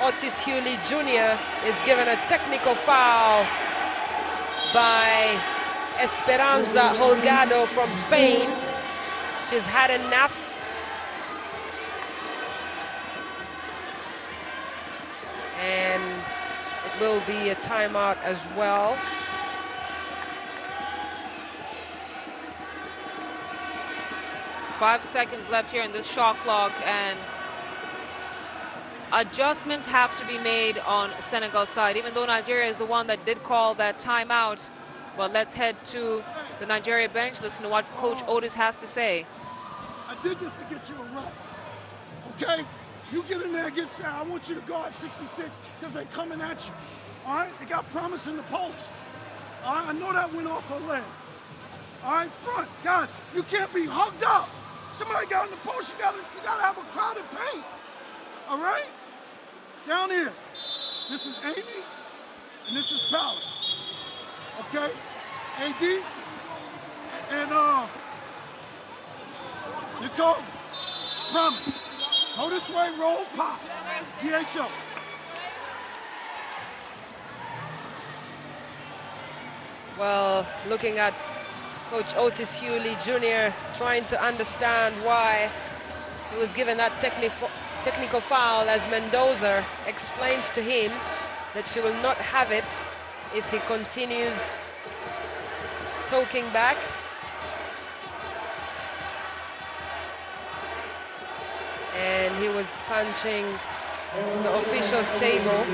Otis Hewley Jr. is given a technical foul by Esperanza Holgado from Spain. She's had enough. And it will be a timeout as well. Five seconds left here in this shot clock, and adjustments have to be made on Senegal's side, even though Nigeria is the one that did call that timeout. But let's head to the Nigeria bench, listen to what Coach Otis has to say. I did this to get you a rest, okay? You get in there, get set. I want you to guard 66 because they're coming at you, all right? They got promise in the post, all right? I know that went off her leg, all right? Front, guys, you can't be hugged up. Somebody got in the post, you gotta have a crowded paint, all right? Down here, this is Amy, and this is Palace, okay? AD, and Nicole, promise. Go this way, roll, pop. DHO. Well, looking at Coach Otis Hewley Jr. trying to understand why he was given that technical foul, as Mendoza explains to him that she will not have it if he continues poking back. And he was punching the official's table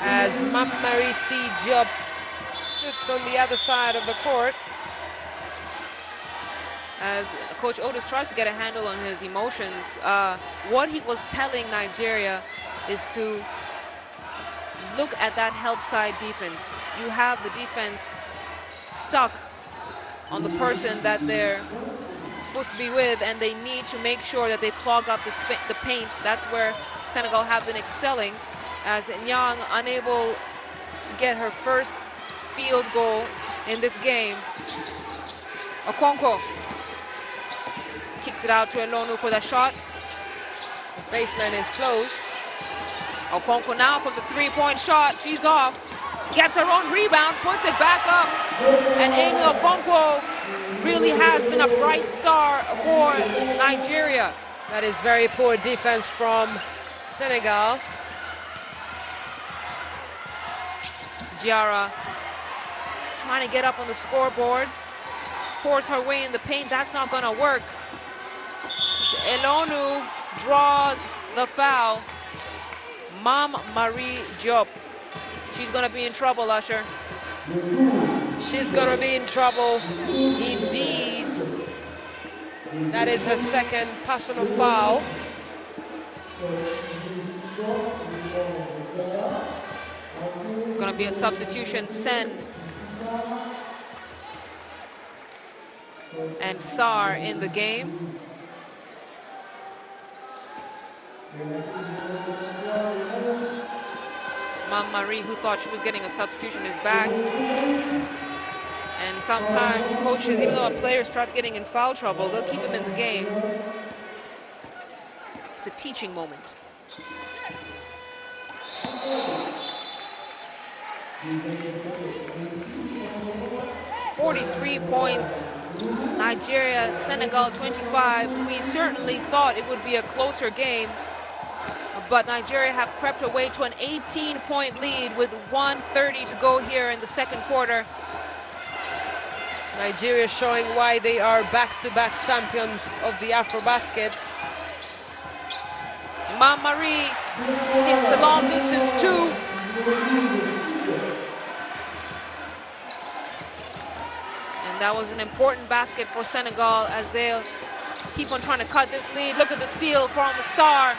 as Marie C. Diop shoots on the other side of the court. As Coach Otis tries to get a handle on his emotions, what he was telling Nigeria is to look at that help side defense. You have the defense stuck on the person that they're supposed to be with, and they need to make sure that they clog up the paint. That's where Senegal have been excelling, as Nyang unable to get her first field goal in this game. Okonkwo kicks it out to Elonu for that shot. The baseline is closed. Okonkwo now from the three-point shot. She's off. Gets her own rebound, puts it back up. And Amy Okonkwo really has been a bright star for Nigeria. That is very poor defense from Senegal. Giara trying to get up on the scoreboard, force her way in the paint. That's not going to work. Elonu draws the foul. Marie Diop. She's going to be in trouble, Usher. She's going to be in trouble indeed. That is her second personal foul. It's going to be a substitution. Sen and Sar in the game. Marie, who thought she was getting a substitution, is back. And sometimes coaches, even though a player starts getting in foul trouble, they'll keep him in the game. It's a teaching moment. "43 points. Nigeria, Senegal 25. We certainly thought it would be a closer game, but Nigeria have crept away to an 18-point lead with 1:30 to go here in the second quarter. Nigeria showing why they are back-to-back champions of the AfroBasket. Marie hits the long distance too. And that was an important basket for Senegal as they'll keep on trying to cut this lead. Look at the steal from Sar.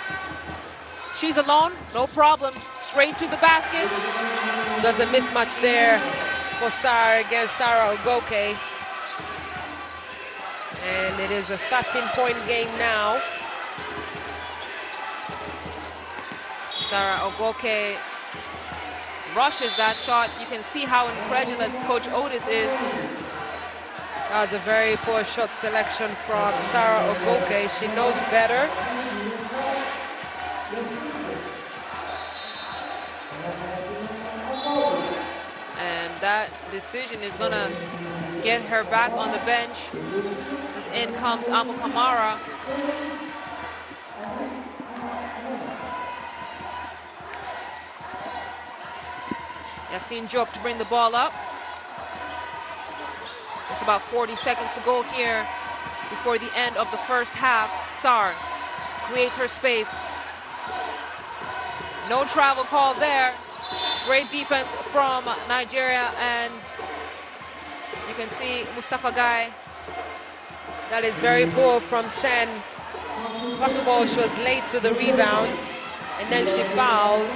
She's alone, no problem. Straight to the basket. There's a mismatch there for Sar against Sarah Ogoke. And it is a 13-point game now. Sarah Ogoke rushes that shot. You can see how incredulous Coach Otis is. That was a very poor shot selection from Sarah Ogoke. She knows better. that decision is gonna get her back on the bench. As in comes Amu Kamara. Yassine Diop to bring the ball up. Just about 40 seconds to go here before the end of the first half. Sarr creates her space. No travel call there. Great defense from Nigeria, and you can see Mustafa Guy. That is very poor from Sen. First of all, she was late to the rebound, and then she fouls.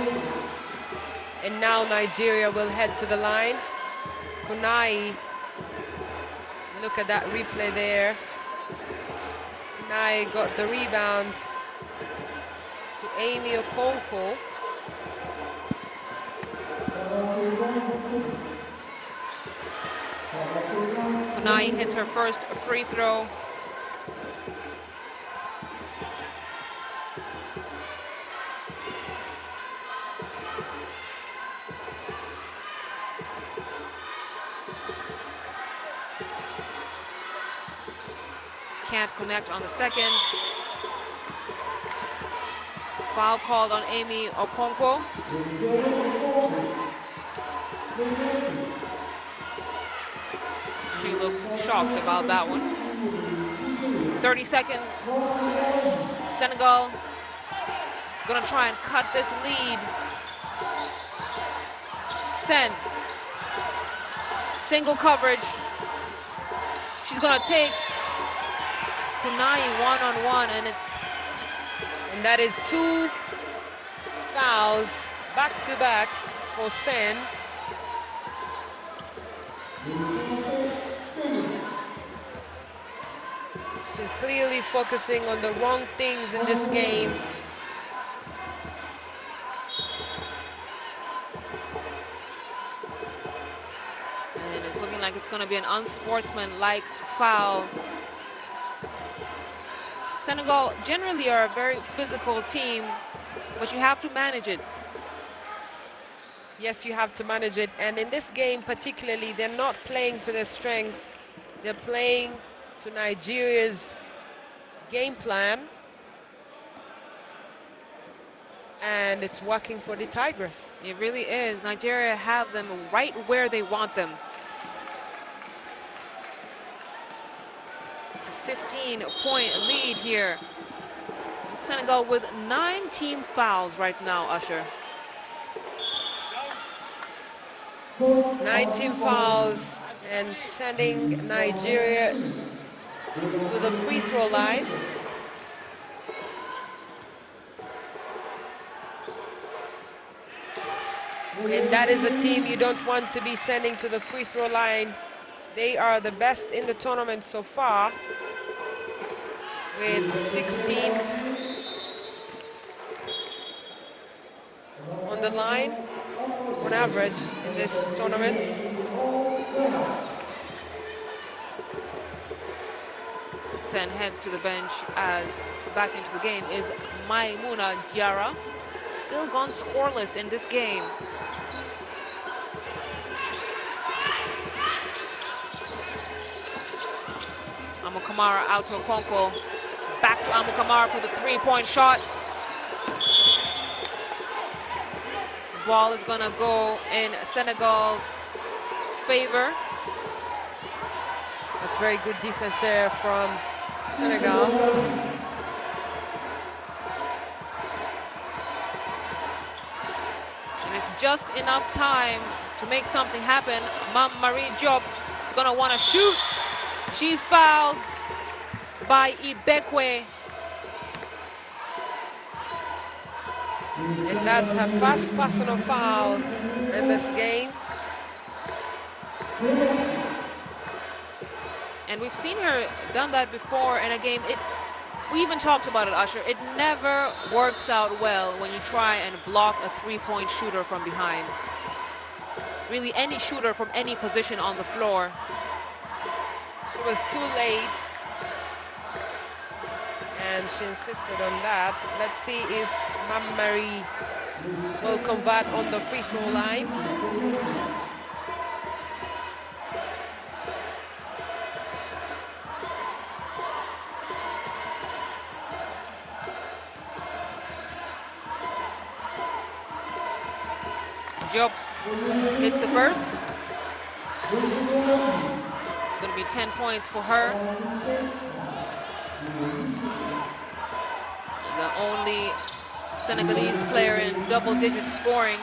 And now Nigeria will head to the line. Kunai, look at that replay there. Kunai got the rebound to Amy Okonkwo. Kunai hits her first free throw. Can't connect on the second. Foul called on Amy Okonkwo. She looks shocked about that one. 30 seconds. Senegal gonna try and cut this lead. Sen. Single coverage. She's gonna take Kunai one-on-one, and that is 2 fouls back-to-back for Sen. She's clearly focusing on the wrong things in this game. And it's looking like it's going to be an unsportsmanlike foul. Senegal generally are a very physical team, but you have to manage it. Yes, you have to manage it. And in this game particularly, they're not playing to their strength. They're playing to Nigeria's game plan. And it's working for the Tigers. It really is. Nigeria have them right where they want them. It's a 15-point lead here. Senegal with 9 team fouls right now, Usher. 19 fouls and sending Nigeria to the free throw line. And that is a team you don't want to be sending to the free throw line. They are the best in the tournament so far with 16 on the line on average in this tournament. Sen heads to the bench as back into the game is Maimouna Diarra. Still gone scoreless in this game. Amu Kamara out to Okonkwo. Back to Amu Kamara for the 3-point shot. The ball is gonna go in Senegal's favor. That's very good defense there from Senegal. And it's just enough time to make something happen. Marie Diop is gonna wanna shoot. She's fouled by Ibekwe. And that's her first personal foul in this game. And we've seen her done that before in a game. We even talked about it, Usher. It never works out well when you try and block a 3-point shooter from behind. Really, any shooter from any position on the floor. She was too late, and she insisted on that. Let's see if Marie will convert on the free throw line. Diop hits the first. Going to be 10 points for her. The only Senegalese player in double-digit scoring.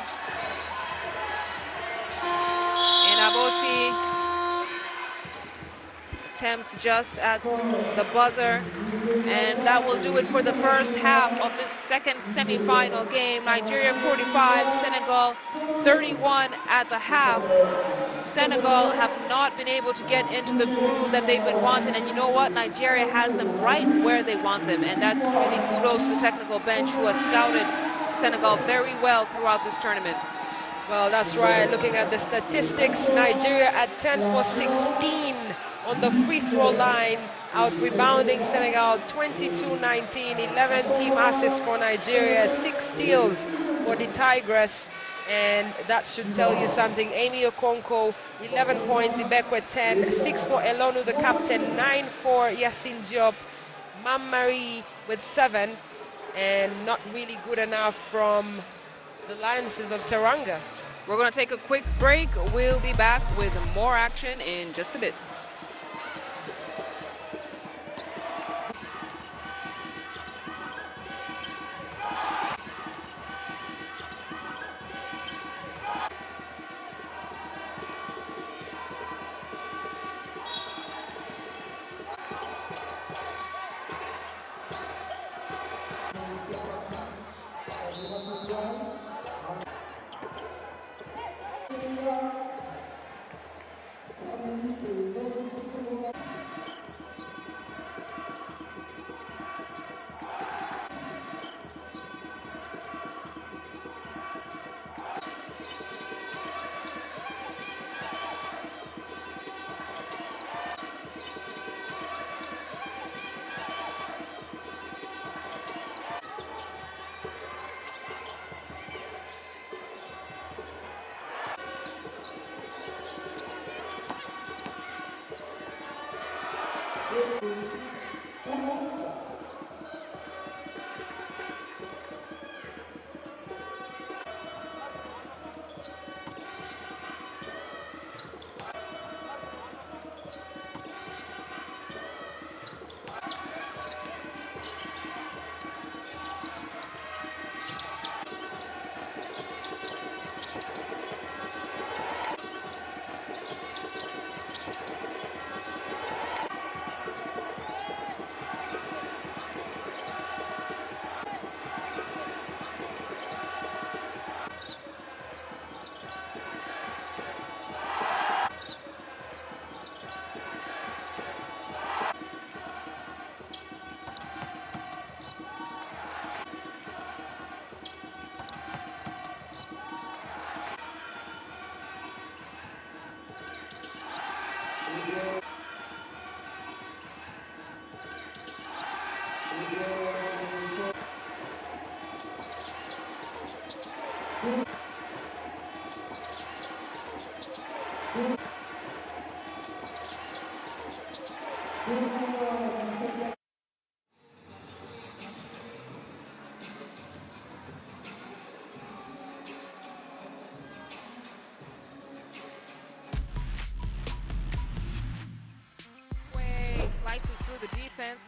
And Abosi attempts just at the buzzer. And that will do it for the first half of this second semifinal game. Nigeria 45, Senegal 31 at the half. Senegal have not been able to get into the groove that they've been wanting, and you know what? Nigeria has them right where they want them, and that's really kudos to the technical bench who has scouted Senegal very well throughout this tournament. Well, that's right. Looking at the statistics, Nigeria at 10 for 16 on the free throw line, out rebounding Senegal 22-19, 11 team assists for Nigeria, 6 steals for the Tigress. And that should tell you something. Amy Okonkwo, 11 points, Ibekwe 10, 6 for Elonu, the captain, 9 for Yassine Diop, Mam Marie with 7, and not really good enough from the Lionesses of Teranga. We're going to take a quick break. We'll be back with more action in just a bit.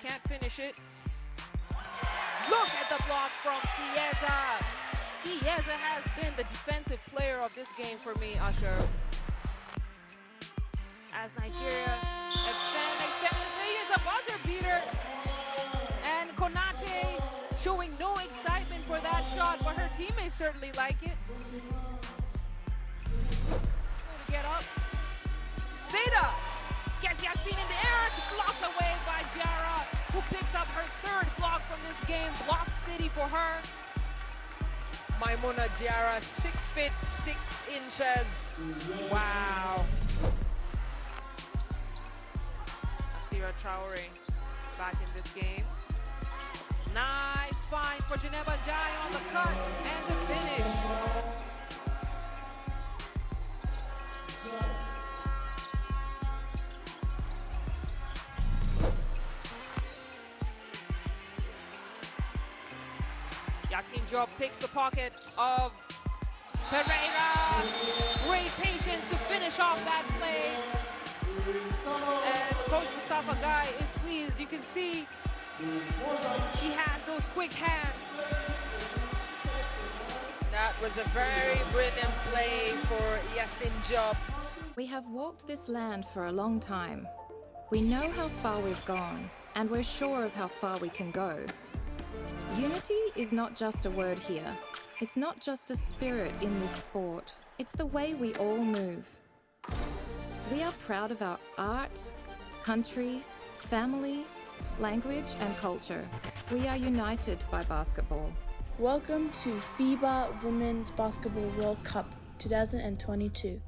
Can't finish it. Look at the block from Cieza. Cieza has been the defensive player of this game for me, Usher. As Nigeria extend, is a buzzer beater. And Konate showing no excitement for that shot, but her teammates certainly like it. To get up. Seda gets Yassine in the air, blocked away by Jara, who picks up her third block from this game. Block city for her. Maimuna Jara, 6 feet 6 inches. Wow. Asira Traore back in this game. Nice find for Geneva Jai on the cut and the finish. Yassine Diop picks the pocket of Pereira, great patience to finish off that play. And Coach Mustafa Guy is pleased. You can see she has those quick hands. That was a very brilliant play for Yasin Job. We have walked this land for a long time. We know how far we've gone, and we're sure of how far we can go. Unity is not just a word here. It's not just a spirit in this sport. It's the way we all move. We are proud of our art, country, family, language, and culture. We are united by basketball. Welcome to FIBA Women's Basketball World Cup 2022.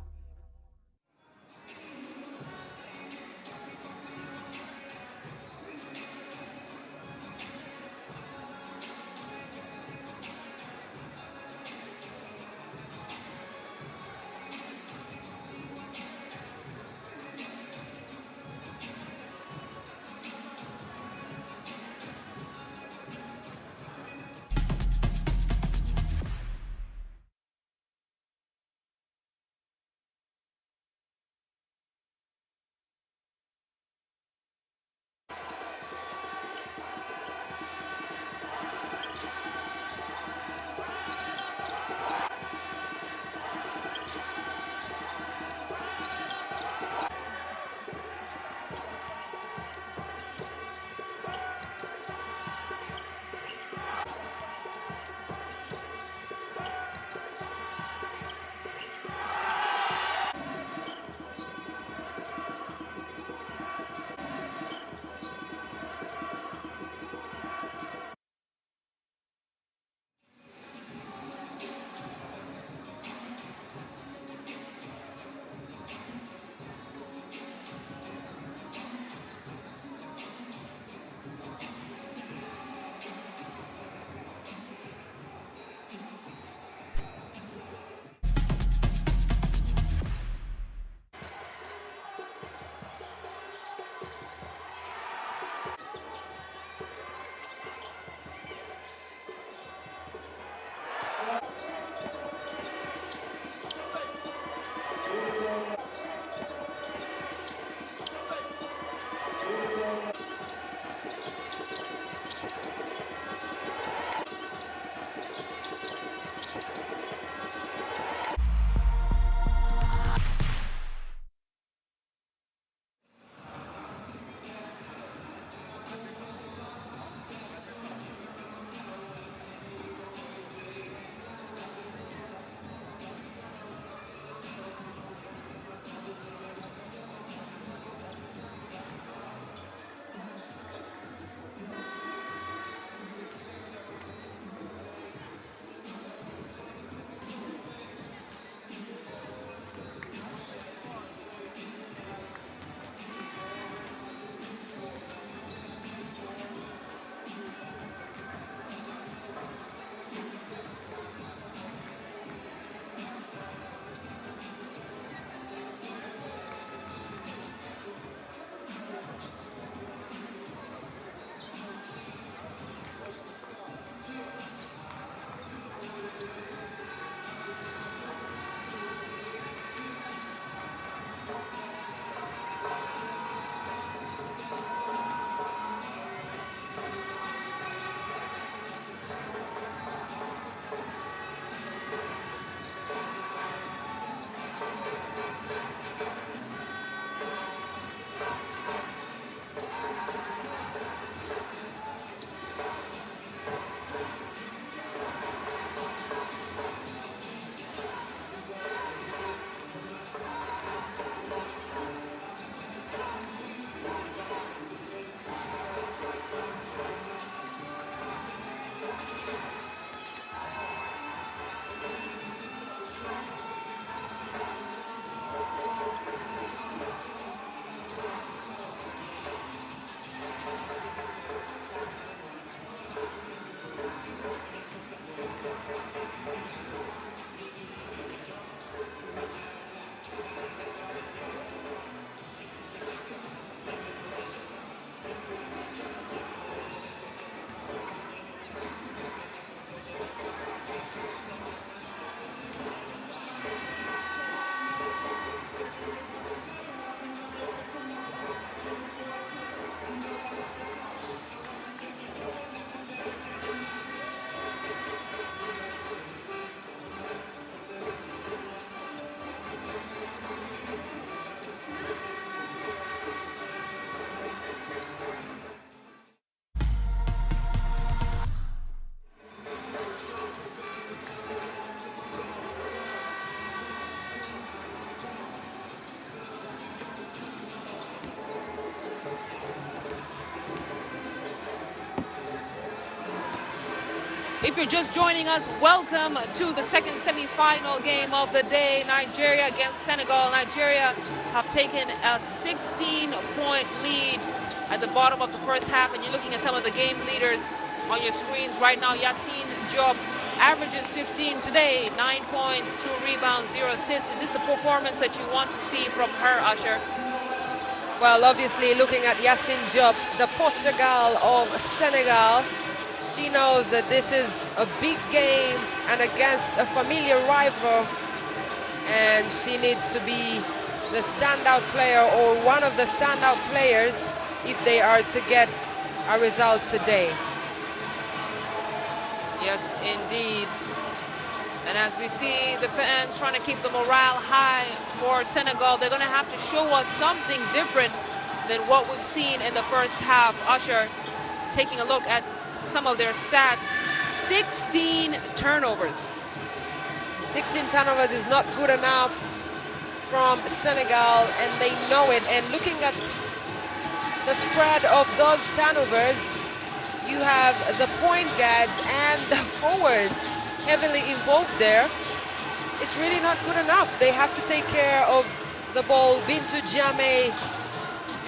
If you're just joining us, welcome to the second semi-final game of the day, Nigeria against Senegal. Nigeria have taken a 16-point lead at the bottom of the first half, and you're looking at some of the game leaders on your screens right now. Yassine Diop averages 15 today, 9 points, 2 rebounds, 0 assists. Is this the performance that you want to see from her, Usher? Well, obviously, looking at Yassine Diop, the poster girl of Senegal, she knows that this is a big game and against a familiar rival, and she needs to be the standout player or one of the standout players if they are to get a result today. Yes, indeed. And as we see the fans trying to keep the morale high for Senegal, they're going to have to show us something different than what we've seen in the first half. Usher, taking a look at some of their stats, 16 turnovers. 16 turnovers is not good enough from Senegal, and they know it. And looking at the spread of those turnovers, you have the point guards and the forwards heavily involved there. It's really not good enough. They have to take care of the ball. Bintu Jame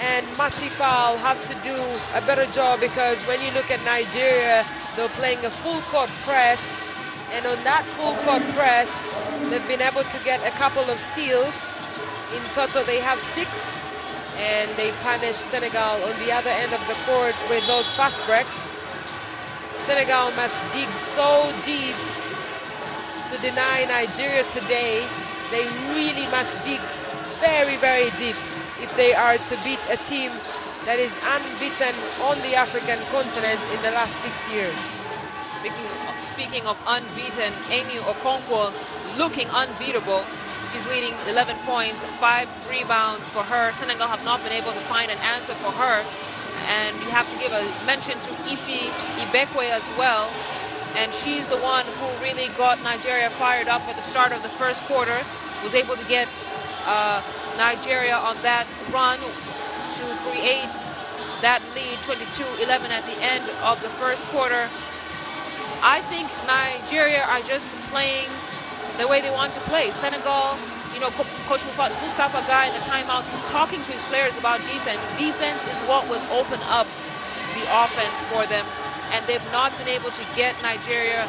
and Matifal have to do a better job, because when you look at Nigeria, they're playing a full court press, and on that full court press, they've been able to get a couple of steals. In total, they have 6, and they punish Senegal on the other end of the court with those fast breaks. Senegal must dig so deep to deny Nigeria today. They really must dig very, very deep if they are to beat a team that is unbeaten on the African continent in the last 6 years. Speaking of unbeaten, Amy Okonkwo looking unbeatable. She's leading 11 points, 5 rebounds for her. Senegal have not been able to find an answer for her. And we have to give a mention to Ife Ibekwe as well. And she's the one who really got Nigeria fired up at the start of the first quarter, was able to get Nigeria on that run to create that lead, 22-11 at the end of the first quarter. I think Nigeria are just playing the way they want to play. Senegal, you know, Coach Mustafa Guy in the timeouts, he's talking to his players about defense. Defense is what will open up the offense for them, and they've not been able to get Nigeria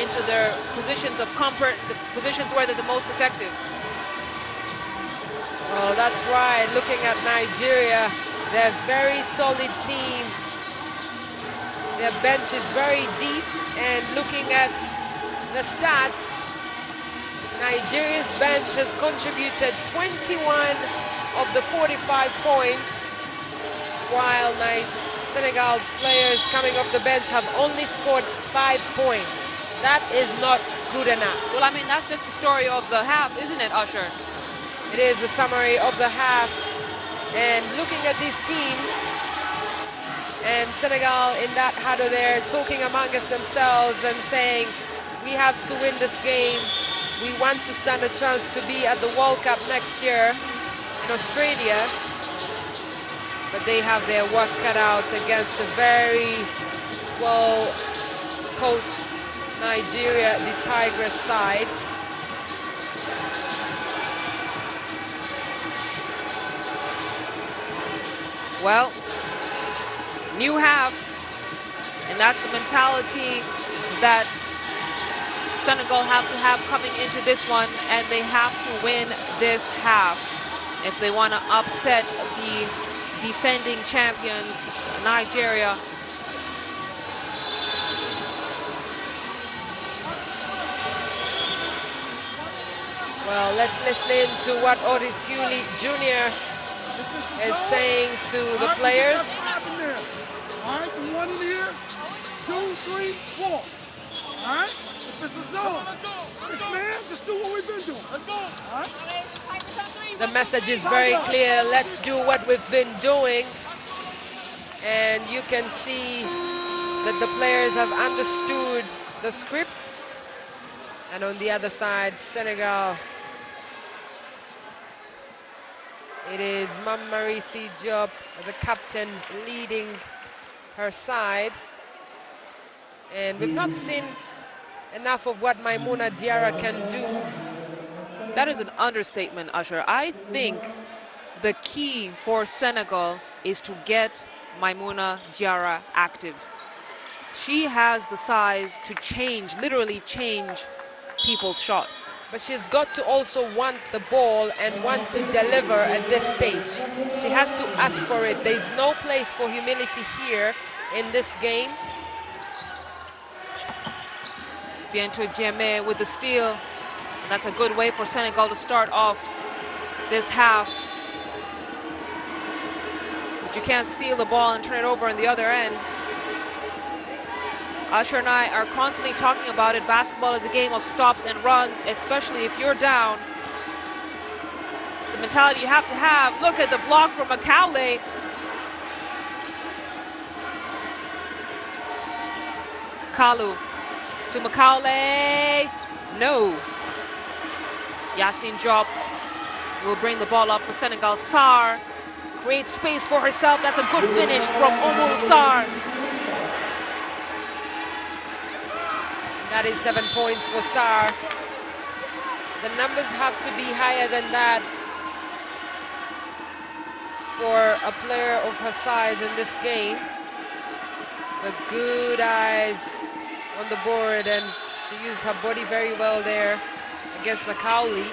into their positions of comfort, the positions where they're the most effective. Oh, that's right. Looking at Nigeria, they're a very solid team. Their bench is very deep, and looking at the stats, Nigeria's bench has contributed 21 of the 45 points, while Senegal's players coming off the bench have only scored 5 points. That is not good enough. Well, I mean, that's just the story of the half, isn't it, Usher? It is the summary of the half. And looking at these teams, and Senegal in that huddle there, talking amongst themselves and saying, we have to win this game. We want to stand a chance to be at the World Cup next year in Australia. But they have their work cut out against a very well-coached Nigeria, the Tigress side. Well, new half, and that's the mentality that Senegal have to have coming into this one, and they have to win this half if they want to upset the defending champions, Nigeria. Well, let's listen to what Otis Hewley Jr. is saying to the players. That's what happened there. All right, the 1 in here, 2, 3, 4. All right, if it's a zone, it's man, just do what we've been doing. Let's go. All right. The message is very clear. Let's do what we've been doing. And you can see that the players have understood the script. And on the other side, Senegal, it is Mamarisi Diop, the captain, leading her side. And we've not seen enough of what Maimouna Diarra can do. That is an understatement, Usher. I think the key for Senegal is to get Maimouna Diarra active. She has the size to literally change people's shots. But she's got to also want the ball and want to deliver at this stage. She has to ask for it. There's no place for humility here in this game. Bientôt Diémé with the steal. And that's a good way for Senegal to start off this half. But you can't steal the ball and turn it over on the other end. Usher and I are constantly talking about it. Basketball is a game of stops and runs, especially if you're down. It's the mentality you have to have. Look at the block from Macaulay. Kalu to Macaulay. No. Yassine Diop will bring the ball up for Senegal. Sarr creates space for herself. That's a good finish from Oumou Sarr. That is 7 points for Sarr. The numbers have to be higher than that for a player of her size in this game. But good eyes on the board, and she used her body very well there against Macaulay.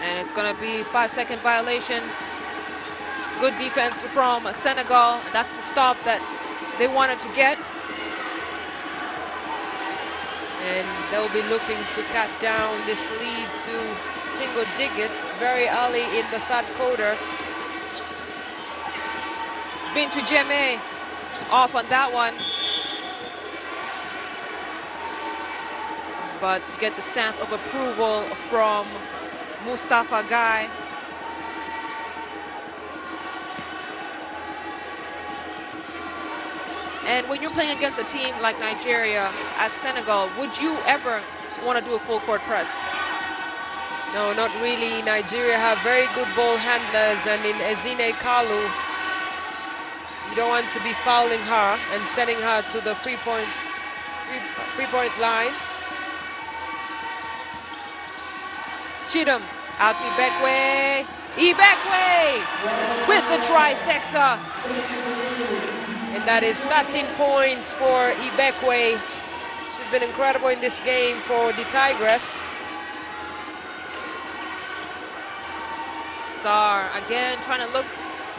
And it's going to be 5-second violation. It's good defense from Senegal. That's the stop that they wanted to get. And they'll be looking to cut down this lead to single digits very early in the third quarter. Bientôt Diémé off on that one. But you get the stamp of approval from Mustafa Guy. And when you're playing against a team like Nigeria, as Senegal, would you ever want to do a full court press? No, not really. Nigeria have very good ball handlers, and in Ezine Kalu, you don't want to be fouling her and sending her to the three-point line. Chidum out to Ibekwe. Ibekwe with the trifecta. And that is 13 points for Ibekwe. She's been incredible in this game for the Tigress. Sarr again trying to look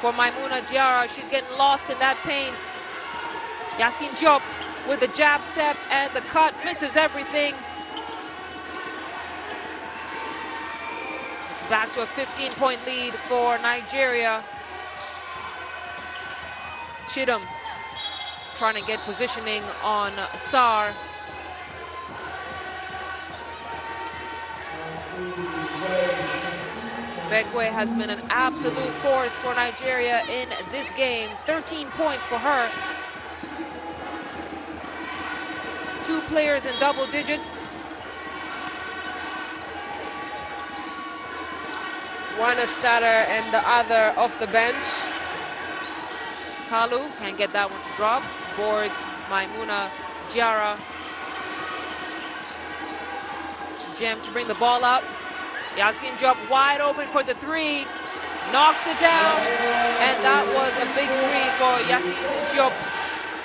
for Maimouna Diarra. She's getting lost in that paint. Yassine Diop with the jab step and the cut, misses everything. It's back to a 15-point lead for Nigeria. Chidum trying to get positioning on Sarr. Ibekwe has been an absolute force for Nigeria in this game. 13 points for her. 2 players in double digits. One a starter and the other off the bench. Kalu can't get that one to drop. Boards Maimouna Diarra. Jem to bring the ball up. Yassine Diop wide open for the 3. Knocks it down. And that was a big 3 for Yassine Diop.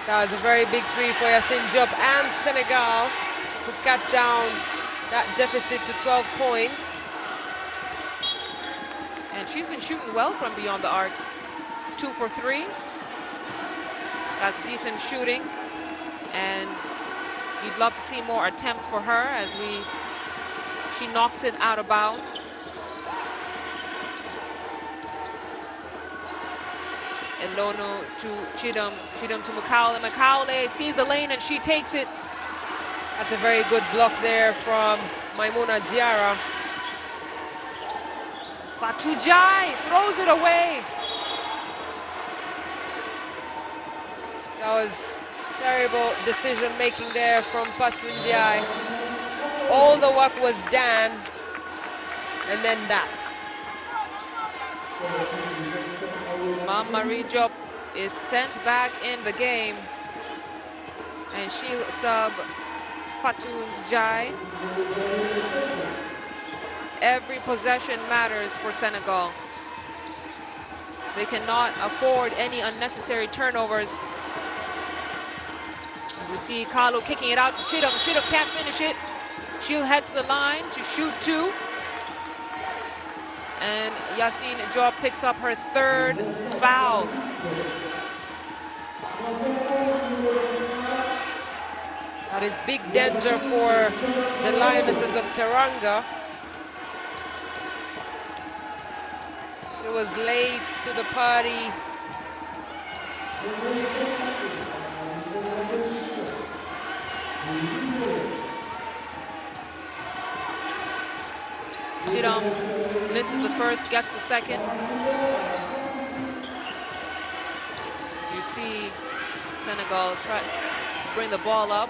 That was a very big 3 for Yassine Diop and Senegal to cut down that deficit to 12 points. And she's been shooting well from beyond the arc. 2 for 3. That's decent shooting. And you'd love to see more attempts for her as she knocks it out of bounds. Elonu to Chidum, Chidum to Macaulay. Macaulay sees the lane and she takes it. That's a very good block there from Maimouna Diarra. Fatou Ndiaye throws it away. That was terrible decision making there from Fatou Ndiaye. All the work was done, and then that. Marie Diop is sent back in the game, and she'll sub Fatou Jai. Every possession matters for Senegal. They cannot afford any unnecessary turnovers. As you see Kalu kicking it out to Chidom. Chidom can't finish it. She'll head to the line to shoot 2. And Yassine Diop picks up her 3rd foul. That is big danger for the Lionesses of Teranga. She was late to the party. Chidom misses the first, gets the second. As you see Senegal try to bring the ball up.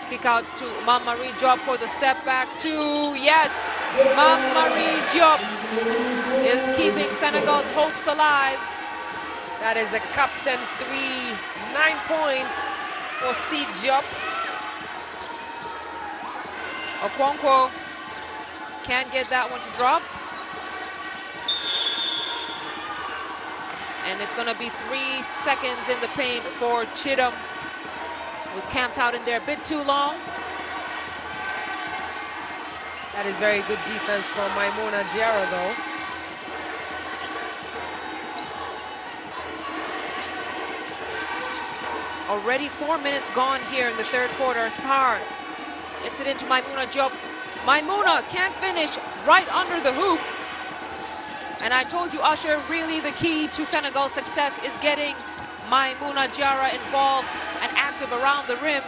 Kick out to Marie Diop for the step back 2. Yes, Marie Diop is keeping Senegal's hopes alive. That is a captain 3, 9 points for C. Diop. Okonkwo can't get that one to drop. And it's gonna be 3 seconds in the paint for Chidom. Was camped out in there a bit too long. That is very good defense from Maimouna Diarra, though. Already 4 minutes gone here in the 3rd quarter. Sarr gets it into Maimouna Diop. Maimouna can't finish, right under the hoop. And I told you, Usher, really the key to Senegal's success is getting Maimouna Diarra involved and active around the rim.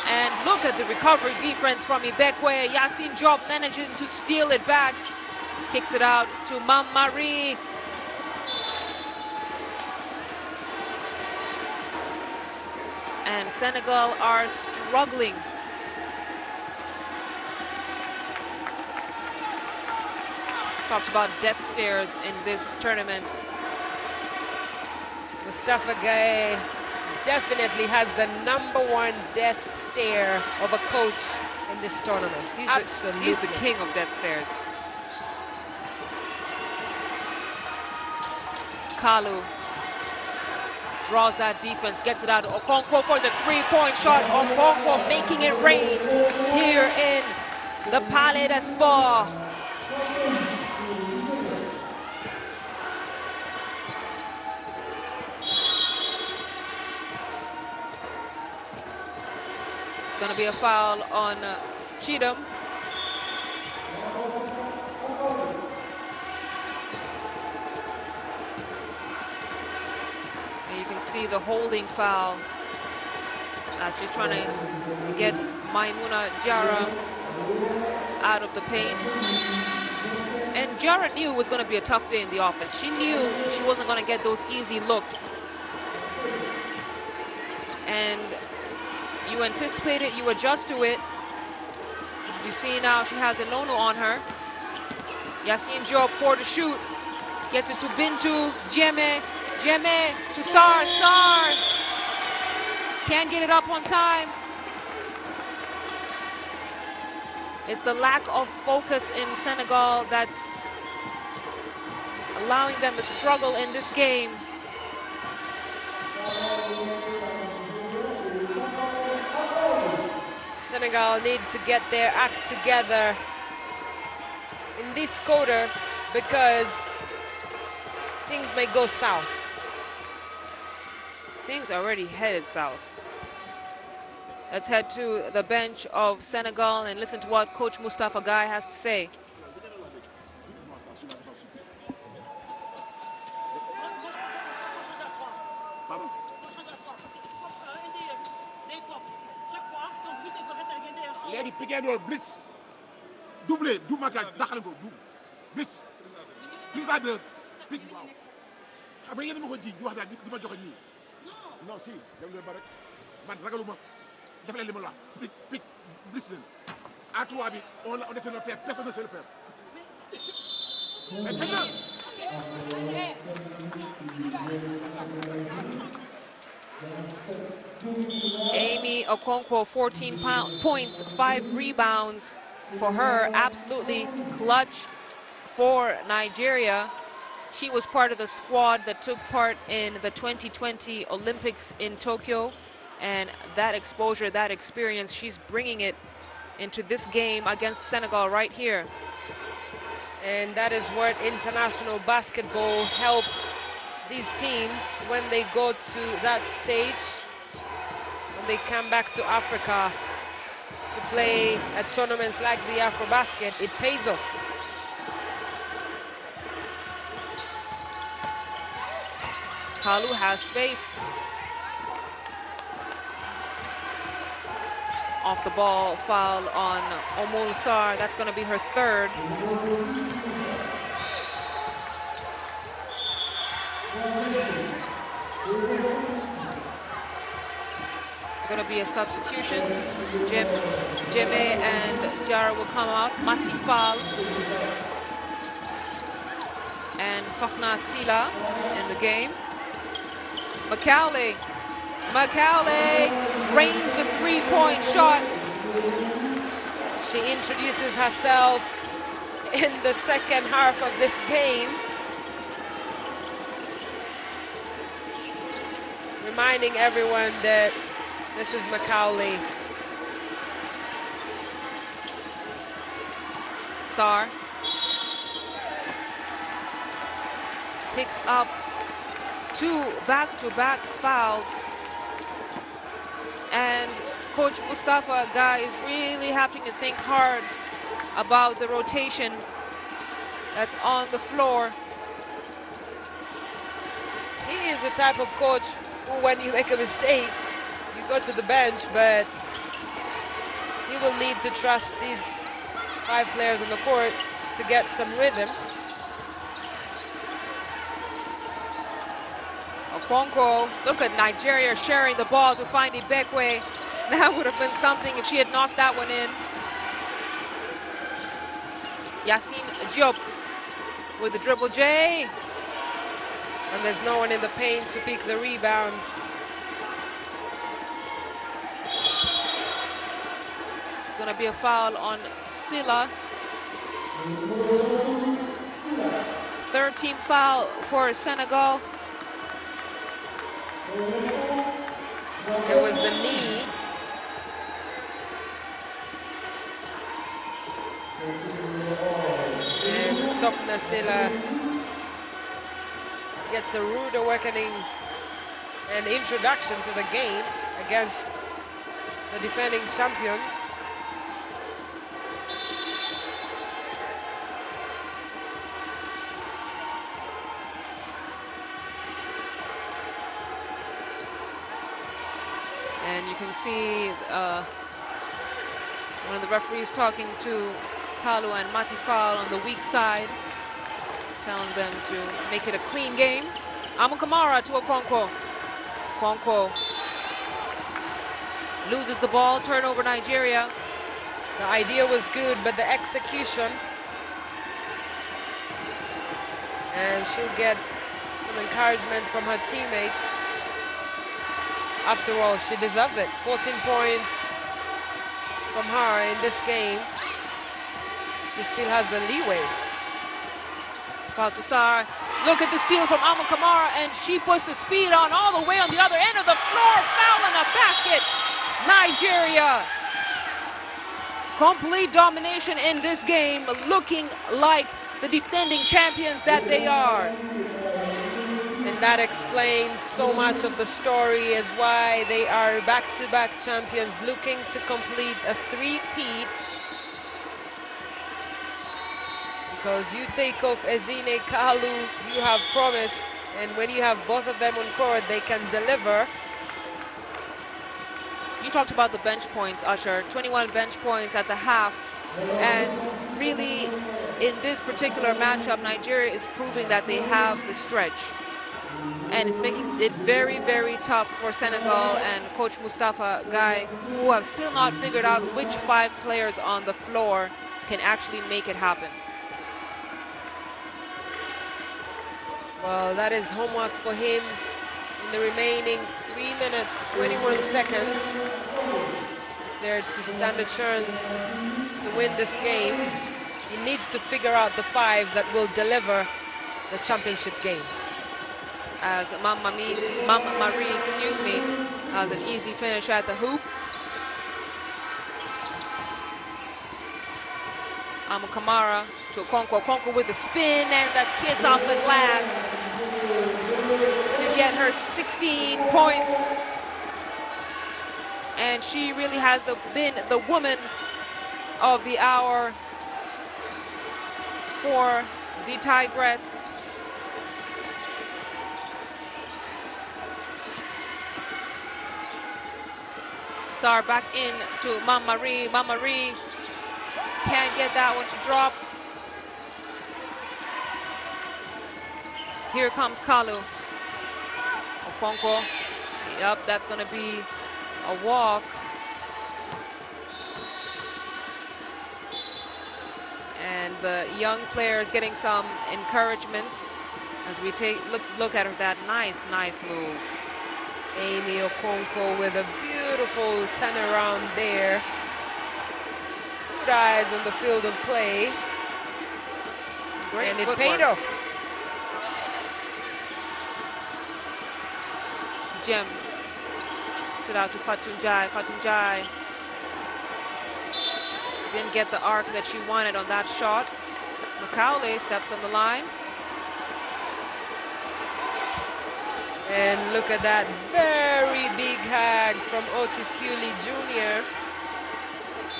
And look at the recovery defense from Ibekwe. Yassine Diop managing to steal it back. Kicks it out to Marie. And Senegal are struggling. Talked about death stares in this tournament. Mustafa Gaye definitely has the #1 death stare of a coach in this tournament. Absolutely. He's the king of death stares. Kalu draws that defense, gets it out to Okonkwo for the 3-point shot. Okonkwo making it rain here in the Palais des Sports. It's going to be a foul on Chidom. And you can see the holding foul as she's trying to get Maimouna Diarra out of the paint. And Diarra knew it was going to be a tough day in the office. She knew she wasn't going to get those easy looks. And you anticipate it, you adjust to it. As you see now, she has Elonu on her. Yassine Diop for the shoot. Gets it to Bintu, Jeme to Sarr. Sarr can't get it up on time. It's the lack of focus in Senegal that's allowing them to struggle in this game. Senegal need to get their act together in this quarter because things may go south. Things are already headed south. Let's head to the bench of Senegal and listen to what Coach Mustafa Gaye has to say. Léegi pick and roll blitz doublé double marquage daxal ko double blitz blitz à deux pick waaw xam nga yéen ma ko ji di wax daal di ma joxe nii non si dem leen ba rek man ragaluma def leen li ma la wax pick blitz leen À trois, on essaie de le faire. Personne ne sait le faire. Mais fais-le. Amy Okonkwo, 14 points, 5 rebounds for her. Absolutely clutch for Nigeria. She was part of the squad that took part in the 2020 Olympics in Tokyo. And that exposure, that experience, she's bringing it into this game against Senegal right here. And that is what international basketball helps these teams when they go to that stage, when they come back to Africa to play at tournaments like the AfroBasket. It pays off. Kalu has space. Off the ball foul on Omul Sarr. That's going to be her third. It's going to be a substitution. Jeme and Jara will come out. Mati Fall and Sokna Sila in the game. Macaulay ranges the three-point shot. She introduces herself in the second half of this game, reminding everyone that this is Macaulay. Sarr picks up 2 back-to-back fouls. And Coach Mustafa, guys, really having to think hard about the rotation that's on the floor. He is the type of coach who, when you make a mistake, you go to the bench, but he will need to trust these 5 players on the court to get some rhythm. Okonkwo, look at Nigeria sharing the ball to find Ibekwe. That would have been something if she had knocked that one in. Yassine Diop with the dribble J. And there's no one in the paint to pick the rebound. It's going to be a foul on Silla. 3rd team foul for Senegal. It was the knee. And Sokna Silla gets a rude awakening and introduction to the game against the defending champions. And you can see one of the referees talking to Kalu and Matifal on the weak side, telling them to make it a clean game. Amu Kamara to Okonkwo. Okonkwo loses the ball, turnover Nigeria. The idea was good, but the execution. And she'll get some encouragement from her teammates. After all, she deserves it. 14 points from her in this game. She still has the leeway. Baltasar, look at the steal from Amu Kamara, and she puts the speed on all the way on the other end of the floor. Foul in the basket. Nigeria. Complete domination in this game, looking like the defending champions that they are. And that explains so much of the story as why they are back-to-back champions, looking to complete a three-peat. Because you take off Ezine Kalu, you have promise, and when you have both of them on court, they can deliver. You talked about the bench points, Usher. 21 bench points at the half. And really, in this particular matchup, Nigeria is proving that they have the stretch. And it's making it very, very tough for Senegal and Coach Mustafa Guy, who have still not figured out which 5 players on the floor can actually make it happen. Well, that is homework for him in the remaining 3 minutes, 21 seconds. There to stand a chance to win this game. He needs to figure out the 5 that will deliver the championship game. As Mama Marie, excuse me, has an easy finish at the hoop. Kamara to Okonkwo. Okonkwo with the spin and the kiss off the glass to get her 16 points. And she really has been the woman of the hour for the Tigress. Sar back in to Mama Marie. Mama Marie can't get that one to drop. Here comes Kalu. Okonkwo. Yep, that's going to be a walk. And the young players getting some encouragement as we look at that nice move. Amy Okonkwo with a beautiful turnaround there. Good eyes on the field of play. Great and it footwork. paid off. Jem. Sit out to Fatunjai. Fatunjai didn't get the arc that she wanted on that shot. Macaulay steps on the line. And look at that very big hag from Otis Hewley Jr.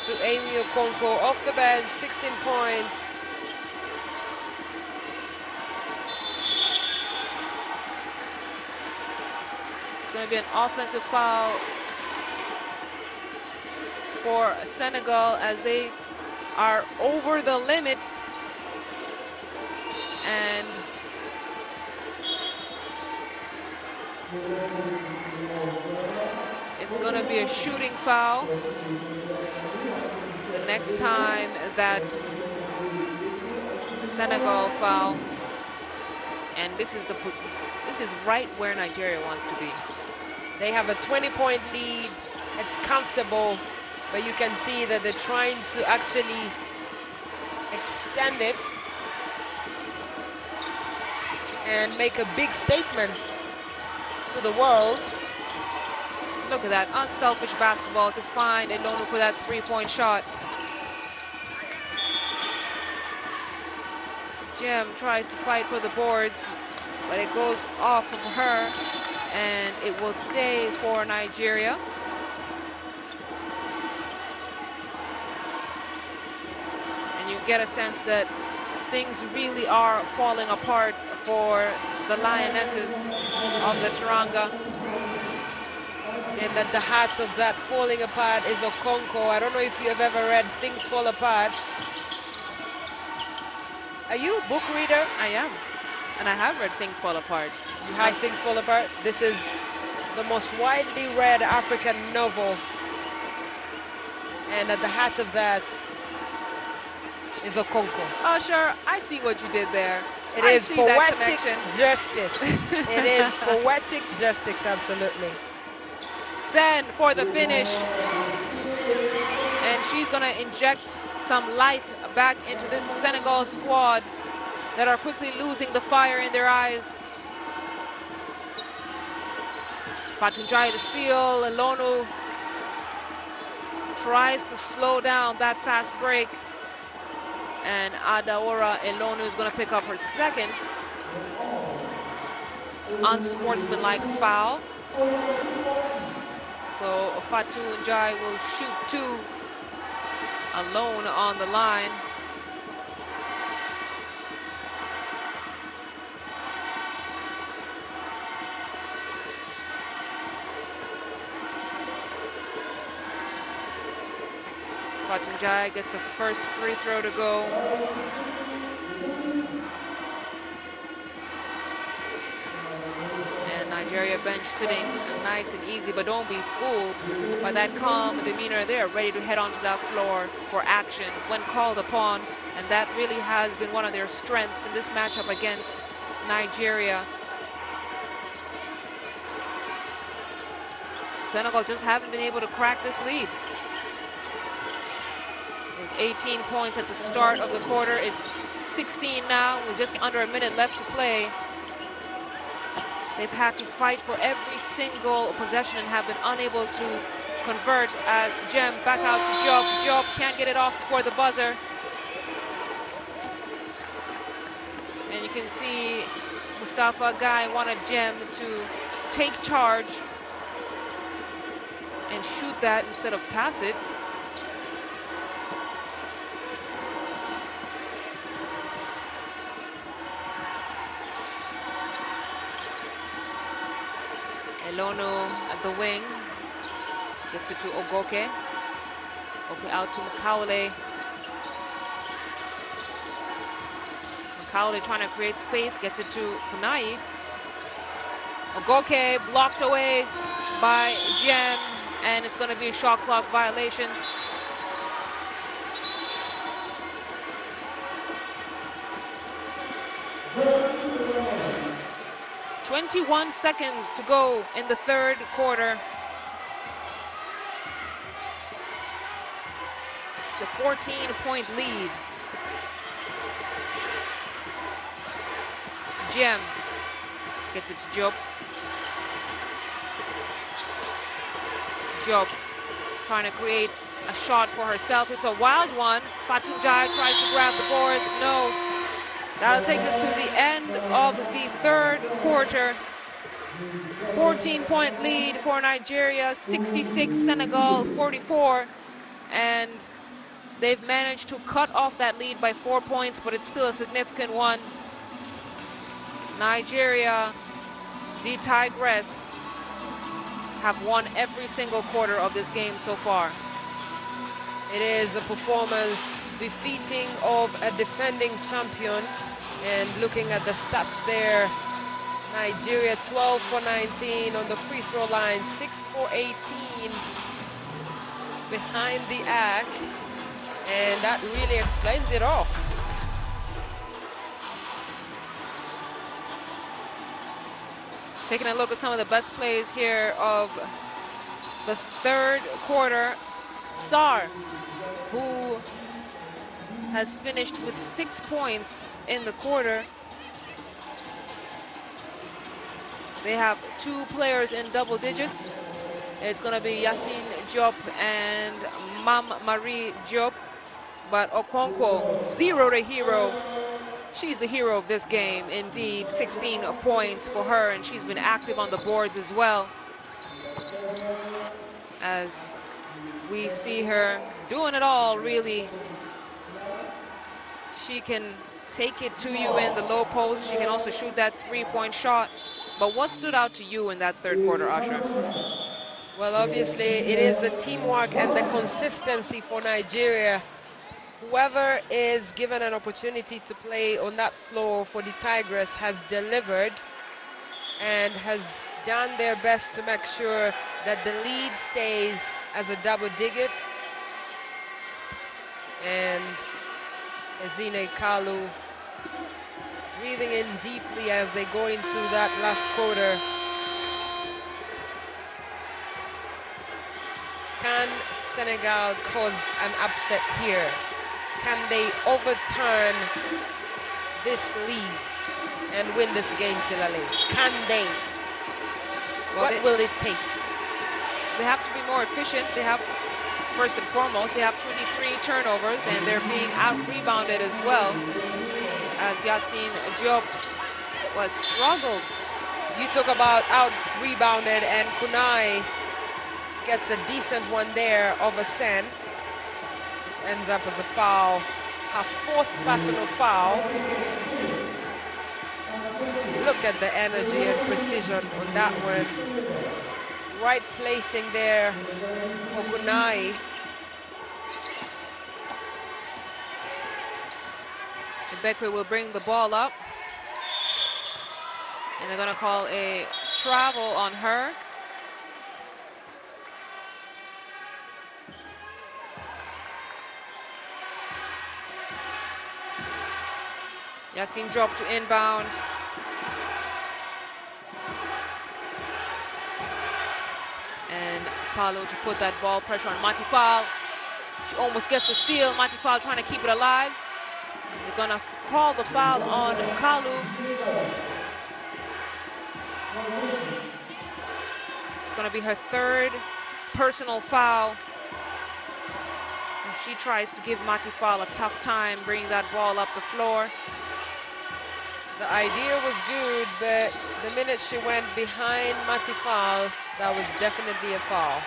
to Amy Okonkwo off the bench, 16 points. It's going to be an offensive foul for Senegal as they are over the limit. And it's going to be a shooting foul. The next time that Senegal foul, and this is right where Nigeria wants to be. They have a 20-point lead. It's comfortable, but you can see that they're trying to actually extend it and make a big statement to the world. Look at that unselfish basketball to find Elonu for that three-point shot. Jem tries to fight for the boards, but it goes off of her, and it will stay for Nigeria. And you get a sense that things really are falling apart for the Lionesses of the Teranga. And at the heart of that falling apart is Okonkwo. I don't know if you have ever read Things Fall Apart. Are you a book reader? I am. And I have read Things Fall Apart. You have Things Fall Apart? This is the most widely read African novel. And at the heart of that is Okonkwo. Oh, sure. I see what you did there. It is poetic justice. It is poetic justice, absolutely. Sen for the finish. And she's going to inject some life back into this Senegal squad that are quickly losing the fire in their eyes. Fatunjai to steal. Elonu tries to slow down that fast break. And Adaora Elonu is going to pick up her second unsportsmanlike foul. So Fatunjai will shoot two alone on the line. Fatunjai gets the first free throw to go. Nigeria bench sitting nice and easy, but don't be fooled by that calm demeanor. They're ready to head onto that floor for action when called upon, and that really has been one of their strengths in this matchup against Nigeria. Senegal just haven't been able to crack this lead. It was 18 points at the start of the quarter. It's 16 now with just under a minute left to play. They've had to fight for every single possession and have been unable to convert as Jem back out to Job. Job can't get it off before the buzzer. And you can see Mustafa Guy wanted Jem to take charge and shoot that instead of pass it. Elono at the wing, gets it to Ogoke. Ogoke out to Makaule. Makaule trying to create space, gets it to Kunai. Ogoke blocked away by Jem, and it's going to be a shot clock violation. "21 seconds to go in the third quarter. It's a 14-point lead. Jem gets it to Job. Job trying to create a shot for herself. It's a wild one. Fatunjai tries to grab the boards. No. That'll take us to the end of the third quarter. 14-point lead for Nigeria, 66, Senegal 44. And they've managed to cut off that lead by 4 points, but it's still a significant one. Nigeria, the Tigress, have won every single quarter of this game so far. It is a performance befitting of a defending champion. And looking at the stats there, Nigeria 12 for 19 on the free throw line, 6 for 18 behind the arc, and that really explains it all. Taking a look at some of the best plays here of the third quarter. Sarr, who has finished with 6 points in the quarter. They have 2 players in double digits. It's going to be Yassine Diop and Mam Marie Diop. But Okonkwo, zero to hero. She's the hero of this game, indeed. 16 points for her, and she's been active on the boards as well. As we see her doing it all, really. She can take it to you in the low post. She can also shoot that three-point shot. But what stood out to you in that third quarter, Asha? Well, obviously, it is the teamwork and the consistency for Nigeria. Whoever is given an opportunity to play on that floor for the Tigress has delivered and has done their best to make sure that the lead stays as a double-digit. And Ezine Kalu breathing in deeply as they go into that last quarter. Can Senegal cause an upset here? Can they overturn this lead and win this game, Silale? Can they? Well, what will it take? They have to be more efficient. They have, first and foremost, they have 23 turnovers, and they're being out-rebounded as well. As Yassine Diop was struggled. You talk about out-rebounded, and Kunai gets a decent one there over Sen, which ends up as a foul, her 4th personal foul. Look at the energy and precision on that one. Right placing there for Kunai. Bekwe will bring the ball up. And they're going to call a travel on her. Yassine dropped to inbound. And Kalu to put that ball pressure on Matifal. She almost gets the steal. Matifal trying to keep it alive. They're gonna call the foul on Kalu. It's gonna be her third personal foul. And she tries to give Matifal a tough time bringing that ball up the floor. The idea was good, but the minute she went behind Matifal, that was definitely a foul.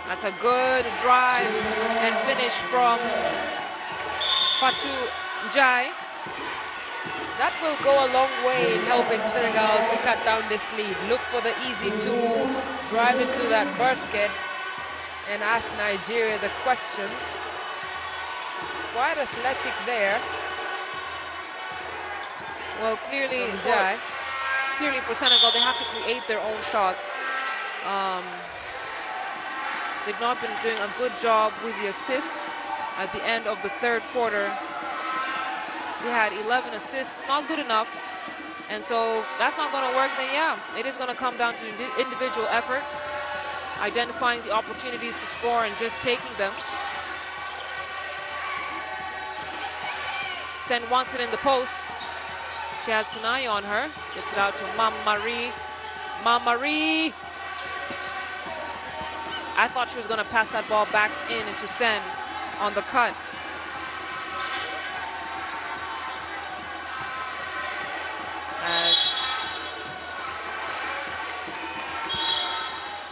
That's a good drive and finish from Fatou Njai. That will go a long way in helping Senegal to cut down this lead. Look for the easy tool, drive into that basket, and ask Nigeria the questions. Quite athletic there. Well, clearly for Senegal, they have to create their own shots. They've not been doing a good job with the assists at the end of the third quarter. They had 11 assists, not good enough. And so if that's not going to work, then yeah, it is going to come down to individual effort, identifying the opportunities to score and just taking them. Sen wants it in the post. She has Kunai on her. Gets it out to Mamari. Mamari! I thought she was going to pass that ball back into Sen on the cut. As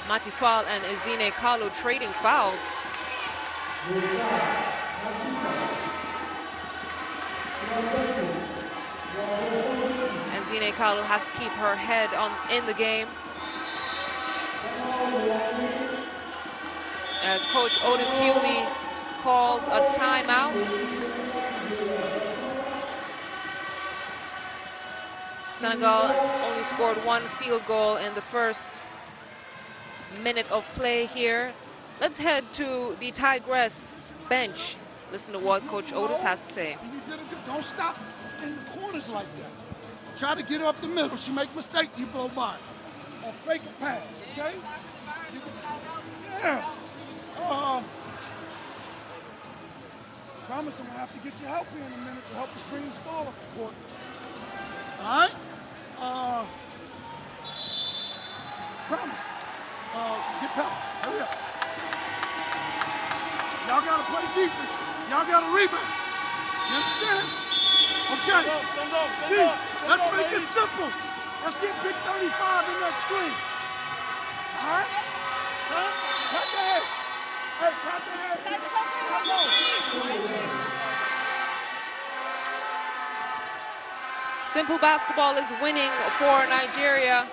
Matifal and Ezine Kalu trading fouls. And Ezine Kalu has to keep her head in the game. As Coach Otis Hewley calls a timeout. Senegal only scored one field goal in the first minute of play here. Let's head to the Tigress bench. Listen to what Coach Otis has to say. Don't stop in the corners like that. Try to get her up the middle. She make a mistake, you blow by. Or fake a pass, okay? Yeah. Promise I'm gonna have to get your help here in a minute to help us bring this ball up the court. All right? Promise. Get past. Hurry up. Y'all gotta play defense. Y'all gotta rebound. You understand? Okay. See, let's make it simple. Let's get pick 35 in that screen. All right? Cut the head. Hey, cut the head. Simple basketball is winning for Nigeria.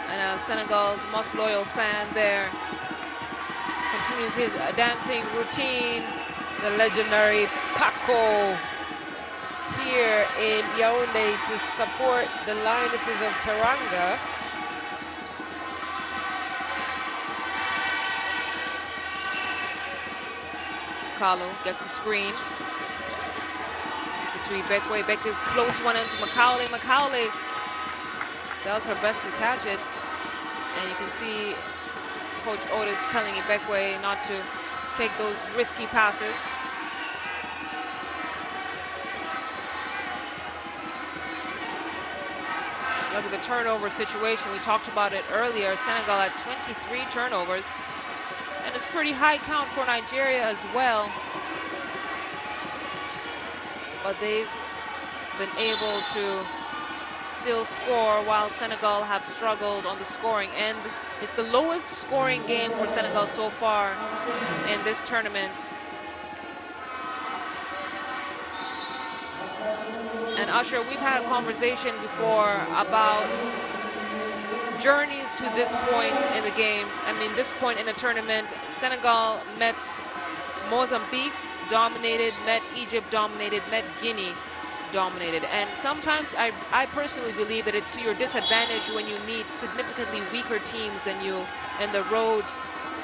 And Senegal's most loyal fan there continues his dancing routine. The legendary Paco here in Yaoundé to support the Lionesses of Teranga. Kalu gets the screen. To Ibekwe. Ibekwe floats one into Macaulay. Macaulay does her best to catch it. And you can see Coach Otis telling Ibekwe not to take those risky passes. Look at the turnover situation. We talked about it earlier. Senegal had 23 turnovers. And it's a pretty high count for Nigeria as well. But they've been able to still score while Senegal have struggled on the scoring end. It's the lowest scoring game for Senegal so far in this tournament. And Usher, we've had a conversation before about journeys to this point in the game. I mean, this point in the tournament, Senegal met Mozambique, dominated, met Egypt, dominated, met Guinea. dominated. And sometimes I personally believe that it's to your disadvantage when you meet significantly weaker teams than you in the road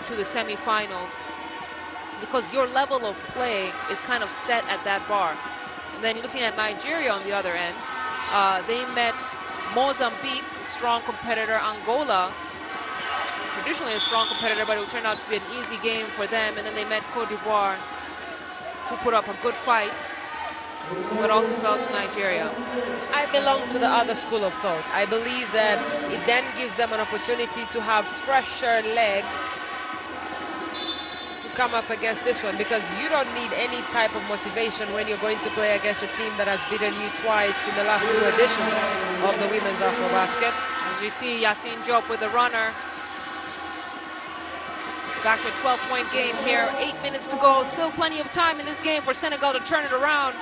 to the semifinals, because your level of play is kind of set at that bar. And then you're looking at Nigeria on the other end. They met Mozambique, a strong competitor. Angola, traditionally a strong competitor, but it turned out to be an easy game for them. And then they met Cote d'Ivoire, who put up a good fight, but also fell to Nigeria. I belong to the other school of thought. I believe that it then gives them an opportunity to have fresher legs to come up against this one, because you don't need any type of motivation when you're going to play against a team that has beaten you twice in the last 2 editions of the women's AfroBasket. As we see Yassine Diop with the runner. Back to a 12-point game here. 8 minutes to go. Still plenty of time in this game for Senegal to turn it around.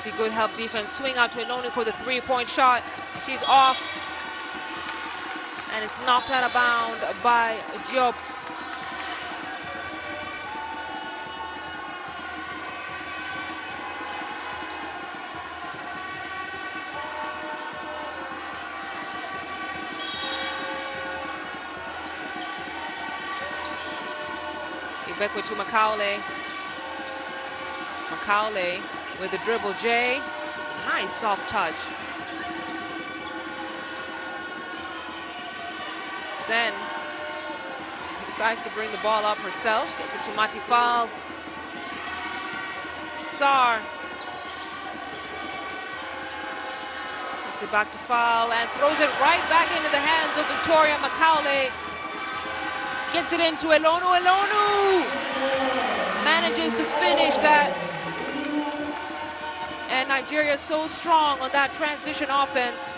See good help defense. Swing out to Elonu for the 3-point shot. She's off. And it's knocked out of bounds by Diop. Ibekwe to Makaule. Makaule with the dribble. Jay, nice soft touch. Sen decides to bring the ball up herself. Gets it to Matifal. Sar gets it back to Fall and throws it right back into the hands of Victoria Makaule. Gets it into Elonu. Elonu manages to finish that. And Nigeria is so strong on that transition offense.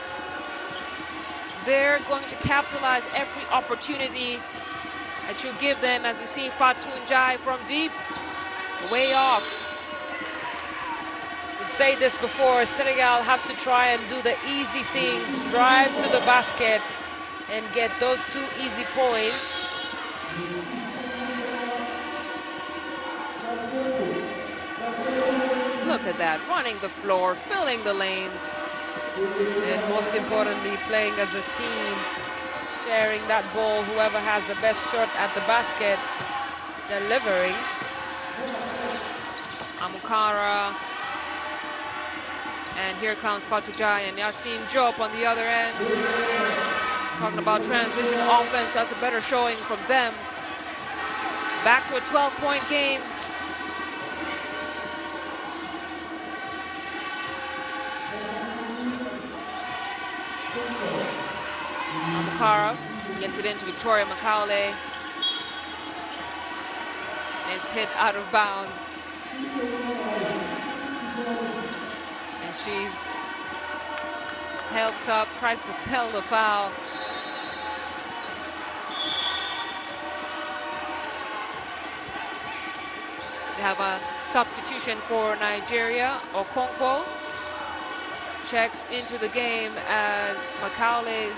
They're going to capitalize every opportunity that you give them, as we see Fatou Ndiaye from deep, way off. I've said this before, Senegal have to try and do the easy things, drive to the basket and get those 2 easy points. Look at that, running the floor, filling the lanes. And most importantly, playing as a team, sharing that ball, whoever has the best shot at the basket, delivering. Amukara. And here comes Fatou Ndiaye and Yassine Diop on the other end. Talking about transition offense, that's a better showing from them. Back to a 12-point game. Amukara gets it into Victoria Makaule. And it's hit out of bounds. And she's helped up, tries to sell the foul. They have a substitution for Nigeria. Okonkwo checks into the game as Makaule.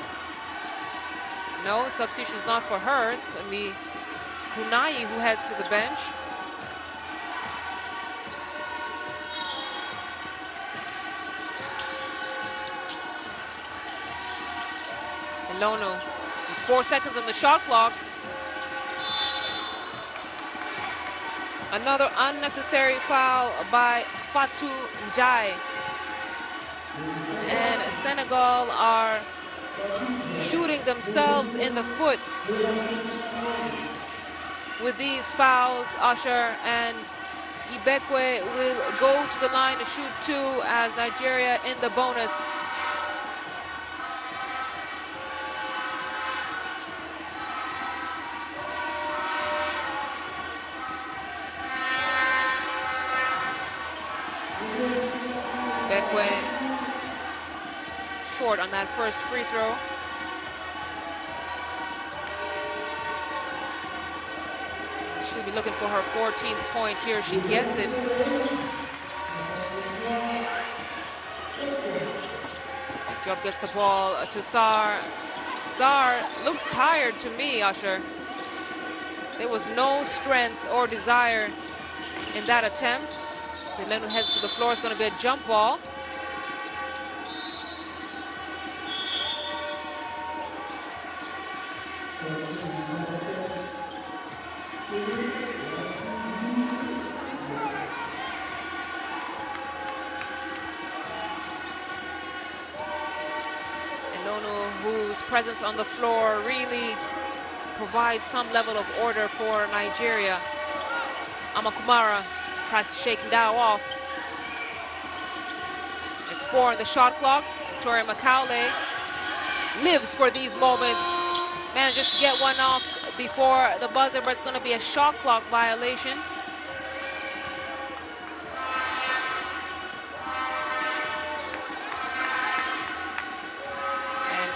No, substitution is not for her. It's going to be Kunai who heads to the bench. Elonu. There's 4 seconds on the shot clock. Another unnecessary foul by Fatou Ndiaye. And Senegal are shooting themselves in the foot with these fouls. Usher and Ibekwe will go to the line to shoot 2 as Nigeria in the bonus. Ibekwe short on that first free throw. She'll be looking for her 14th point here. She gets it. Diop gets the ball to Sar. Sar looks tired to me, Usher. There was no strength or desire in that attempt. Zelenu heads to the floor. It's going to be a jump ball. Whose presence on the floor really provides some level of order for Nigeria. Amakumara tries to shake Dow off. It's 4 on the shot clock. Tori Macaulay lives for these moments. Manages to get one off before the buzzer, but it's going to be a shot clock violation.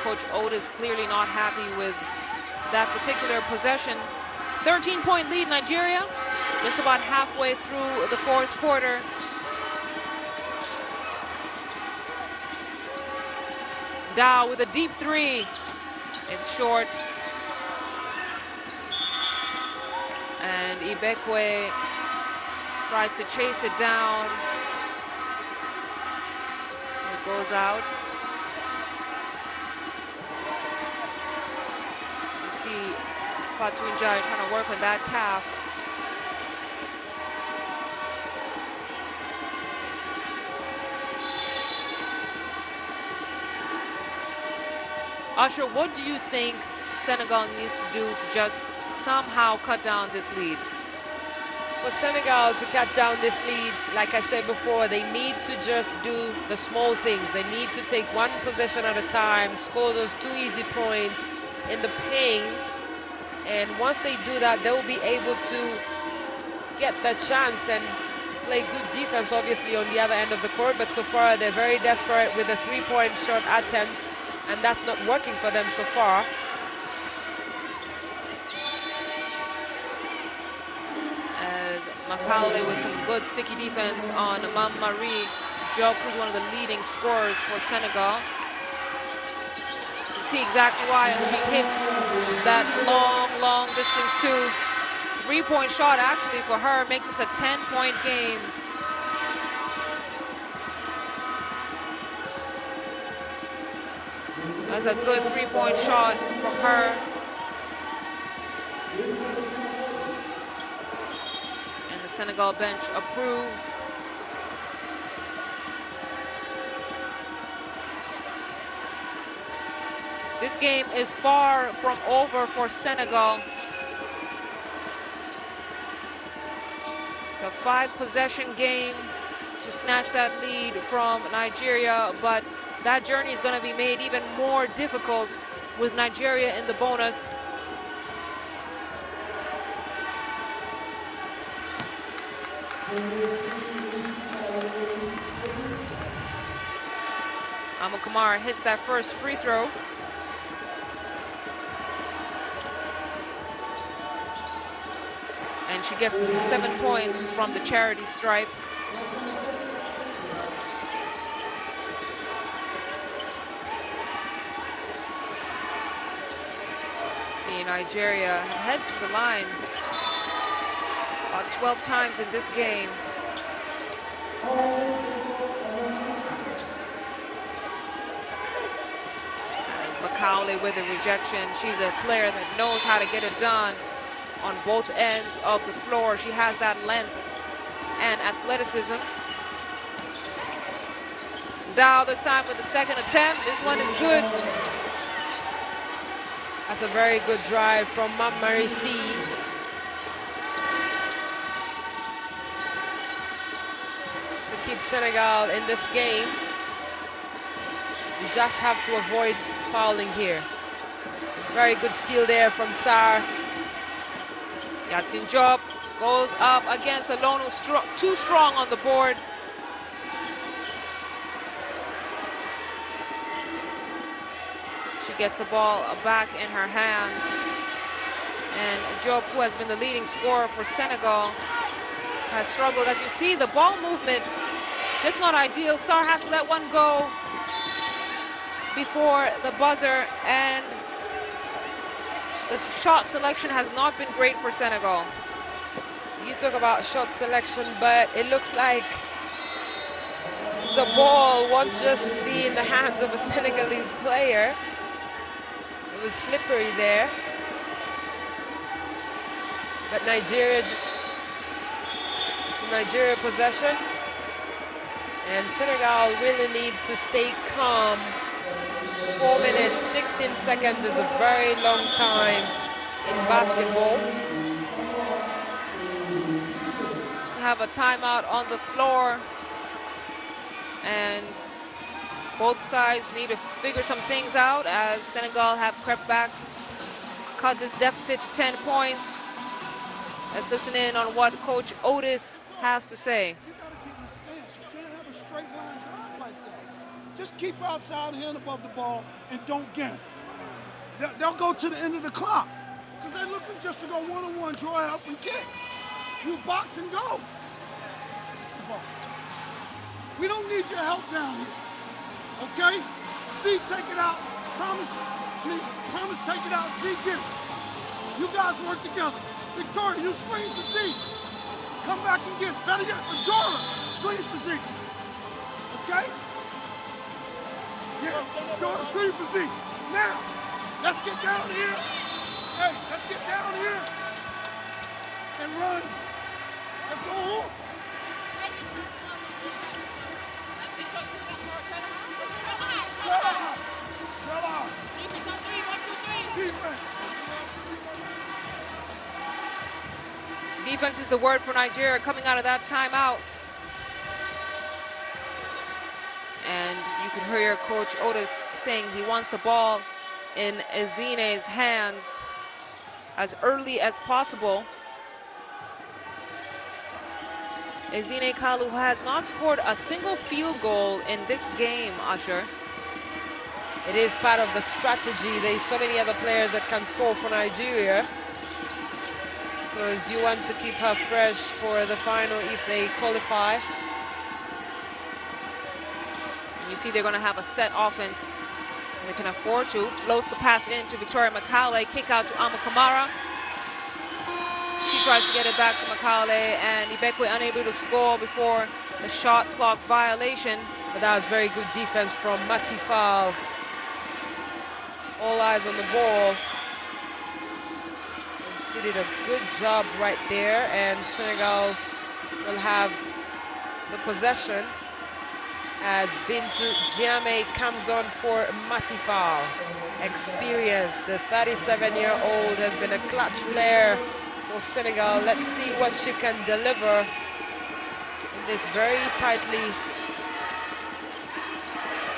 Coach Otis clearly not happy with that particular possession. 13-point lead, Nigeria, just about halfway through the fourth quarter. Dow with a deep three. It's short. And Ibekwe tries to chase it down. It goes out. Fatu Njai trying to work on that calf. Usher, what do you think Senegal needs to do to just somehow cut down this lead? For Senegal to cut down this lead, like I said before, they need to just do the small things. They need to take one possession at a time, score those 2 easy points in the paint. And once they do that, they'll be able to get the chance and play good defense, obviously, on the other end of the court. But so far, they're very desperate with the 3-point shot attempts, and that's not working for them so far. As Macaulay with some good sticky defense on Marie Diop, who's one of the leading scorers for Senegal. See exactly why as she hits that long distance too. 3-point shot actually for her makes this a 10-point game. That's a good 3-point shot from her. And the Senegal bench approves. This game is far from over for Senegal. It's a 5-possession game to snatch that lead from Nigeria, but that journey is going to be made even more difficult with Nigeria in the bonus. Amakumara hits that first free throw. And she gets the 7 points from the charity stripe. See, Nigeria head to the line about 12 times in this game. Macaulay with a rejection. She's a player that knows how to get it done on both ends of the floor. She has that length and athleticism. Dow this time with the second attempt. This one is good. That's a very good drive from Marie C. To keep Senegal in this game. You just have to avoid fouling here. Very good steal there from Sarr. Yacine Diop goes up against Alonu, too strong on the board. She gets the ball back in her hands. And Diop, who has been the leading scorer for Senegal, has struggled. As you see, the ball movement, just not ideal. Sarr has to let one go before the buzzer, and the shot selection has not been great for Senegal. you talk about shot selection, but it looks like the ball won't just be in the hands of a Senegalese player. It was slippery there. But Nigeria, it's a Nigeria possession. And Senegal really needs to stay calm. 4 minutes, 16 seconds is a very long time in basketball. Have a timeout on the floor, and both sides need to figure some things out as Senegal have crept back, cut this deficit to 10 points. Let's listen in on what Coach Otis has to say. You got to keep your stance. You can't have a straight line drive like that. Just keep outside, hand above the ball, and don't gamble. They'll go to the end of the clock because they're looking just to go one-on-one, draw up, and kick. You box and go. We don't need your help down here, okay? Z, take it out. Promise, please, promise, take it out. Z, get it. You guys work together. Victoria, you screen for Z. Come back and get it. Better yet, Adora, screen for Z. Okay? Yeah, Adora, screen for Z. Now, let's get down here. Hey, let's get down here and run. Let's go home. Defense is the word for Nigeria coming out of that timeout. And you can hear Coach Otis saying he wants the ball in Ezine's hands as early as possible. Ezine Kalu has not scored a single field goal in this game, Usher. It is part of the strategy. There's so many other players that can score for Nigeria, because you want to keep her fresh for the final if they qualify. And you see they're going to have a set offense. They can afford to. Floats the pass in to Victoria Makale. Kick out to Ama Kamara. She tries to get it back to Makale, and Ibekwe unable to score before the shot clock violation. But that was very good defense from Matifal. All eyes on the ball. She did a good job right there, and Senegal will have the possession as Bintu Diame comes on for Matifal. Experience, the 37-year-old has been a clutch player for Senegal. Let's see what she can deliver in this very tightly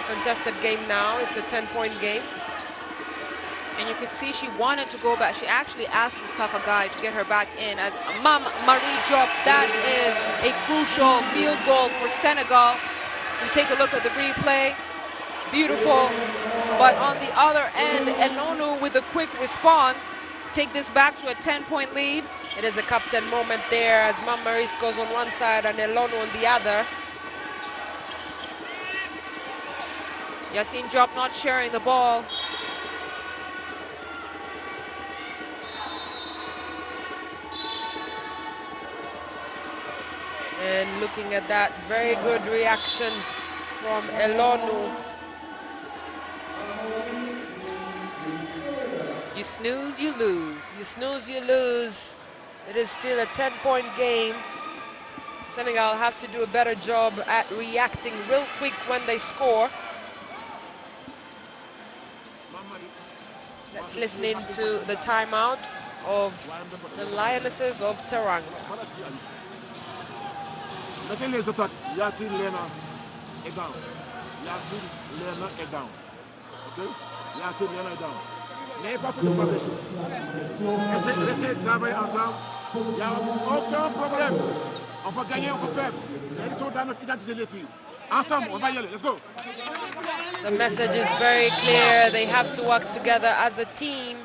contested game now. It's a 10-point game. And you can see she wanted to go back. She actually asked Mustafa Guy to get her back in as Mam Marie dropped. That is a crucial field goal for Senegal. You take a look at the replay. Beautiful. But on the other end, Elonu with a quick response. Take this back to a 10-point lead. It is a captain moment there as Mam Marie scores on one side and Elonu on the other. Yassine Diop not sharing the ball. And looking at that, very good reaction from Elonu. You snooze, you lose. You snooze, you lose. It is still a 10-point game. Senegal have to do a better job at reacting real quick when they score. Let's listen in to the timeout of the Lionesses of Terang. Mettez les attaques. Yassine Lena est down. Yassine Lena est down. OK? Yassine Lena est down. N'ayez pas peur de voir des choses. Essayez de travailler ensemble. Il n'y a aucun problème. On peut gagner, on peut perdre. Ils sont dans notre identité, les filles. Ensemble, on va y aller. Let's go. The message is very clear. They have to work together as a team.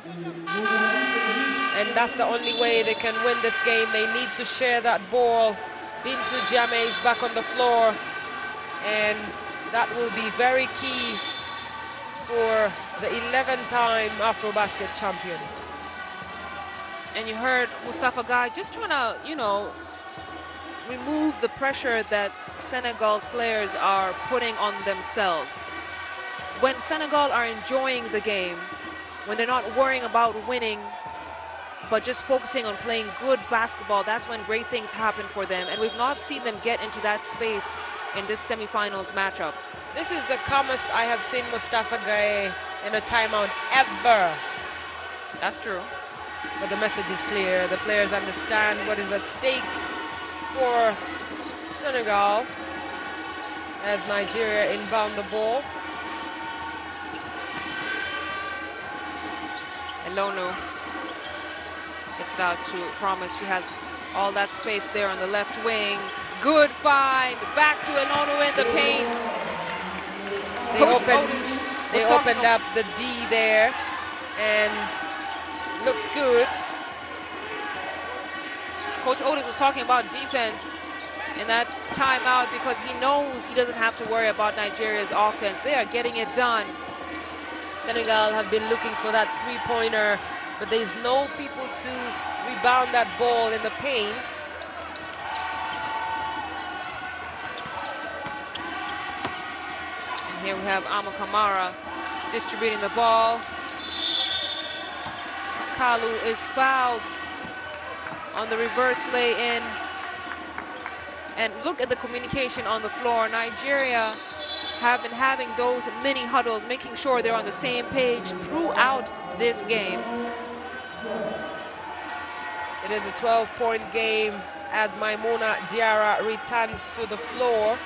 And that's the only way they can win this game. They need to share that ball. Bintu Diame is back on the floor, and that will be very key for the 11-time AfroBasket champions. And you heard Mustafa Guy just trying to, you know, remove the pressure that Senegal's players are putting on themselves. When Senegal are enjoying the game, when they're not worrying about winning, but just focusing on playing good basketball, that's when great things happen for them. And we've not seen them get into that space in this semifinals matchup. This is the calmest I have seen Mustafa Gueye in a timeout ever. That's true. But the message is clear. The players understand what is at stake for Senegal as Nigeria inbound the ball. And Lonu gets it out to Promise. She has all that space there on the left wing. Good find. Back to Elonu in the paint. They opened up the D there and looked good. Coach Otis was talking about defense in that timeout because he knows he doesn't have to worry about Nigeria's offense. They are getting it done. Senegal have been looking for that three-pointer, but there's no people to rebound that ball in the paint. And here we have Ama Kamara distributing the ball. Kalu is fouled on the reverse lay-in. And look at the communication on the floor. Nigeria have been having those mini huddles, making sure they're on the same page throughout this game. It is a 12-point game as Maimouna Diarra returns to the floor.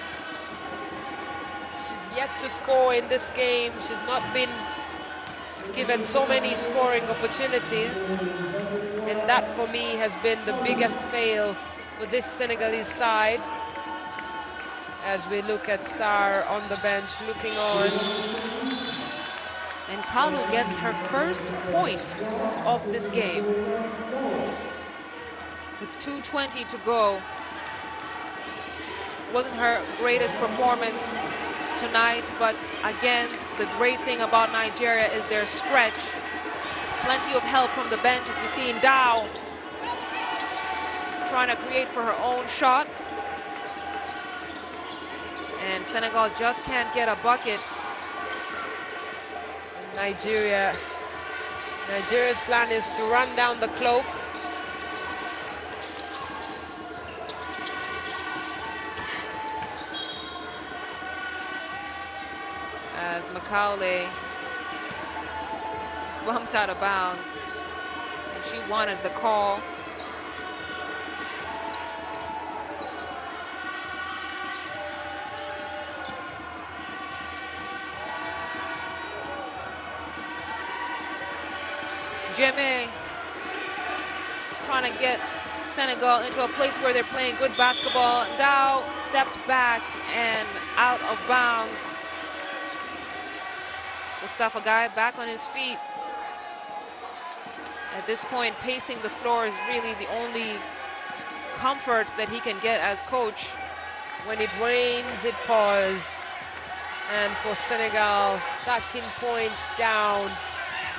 She's yet to score in this game. She's not been given so many scoring opportunities. And that, for me, has been the biggest fail for this Senegalese side. As we look at Sarr on the bench, looking on. And Kalu gets her first point of this game. With 2:20 to go. Wasn't her greatest performance tonight, but again, the great thing about Nigeria is their stretch. Plenty of help from the bench, as we see in Dow trying to create for her own shot. And Senegal just can't get a bucket. Nigeria's plan is to run down the cloak. As Macaulay bumped out of bounds. And she wanted the call. Jeme trying to get Senegal into a place where they're playing good basketball. Dow stepped back and out of bounds. Mustafa Guy back on his feet. At this point, pacing the floor is really the only comfort that he can get as coach. When it rains, it pours. And for Senegal, 13 points down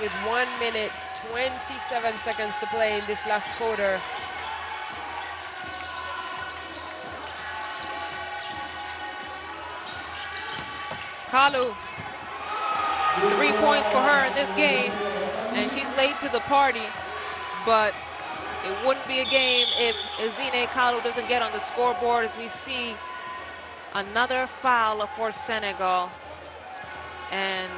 with 1 minute, 27 seconds to play in this last quarter. Kalu, 3 points for her in this game, and she's late to the party, but it wouldn't be a game if Ezine Kalu doesn't get on the scoreboard, as we see another foul for Senegal. And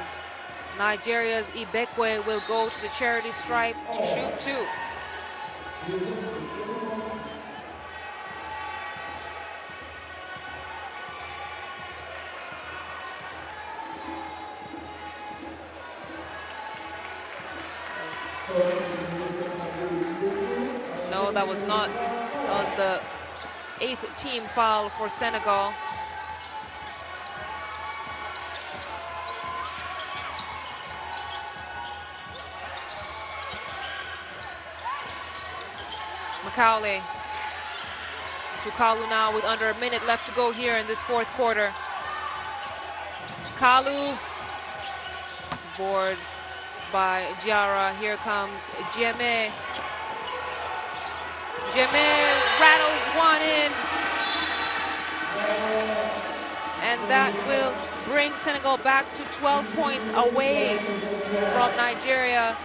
Nigeria's Ibekwe will go to the charity stripe to shoot 2. No, that was not. That was the 8th team foul for Senegal. Macaulay to Kalu now with under a minute left to go here in this 4th quarter. Kalu, boards by Diarra. Here comes Jeme. Jamin rattles one in. And that will bring Senegal back to 12 points away from Nigeria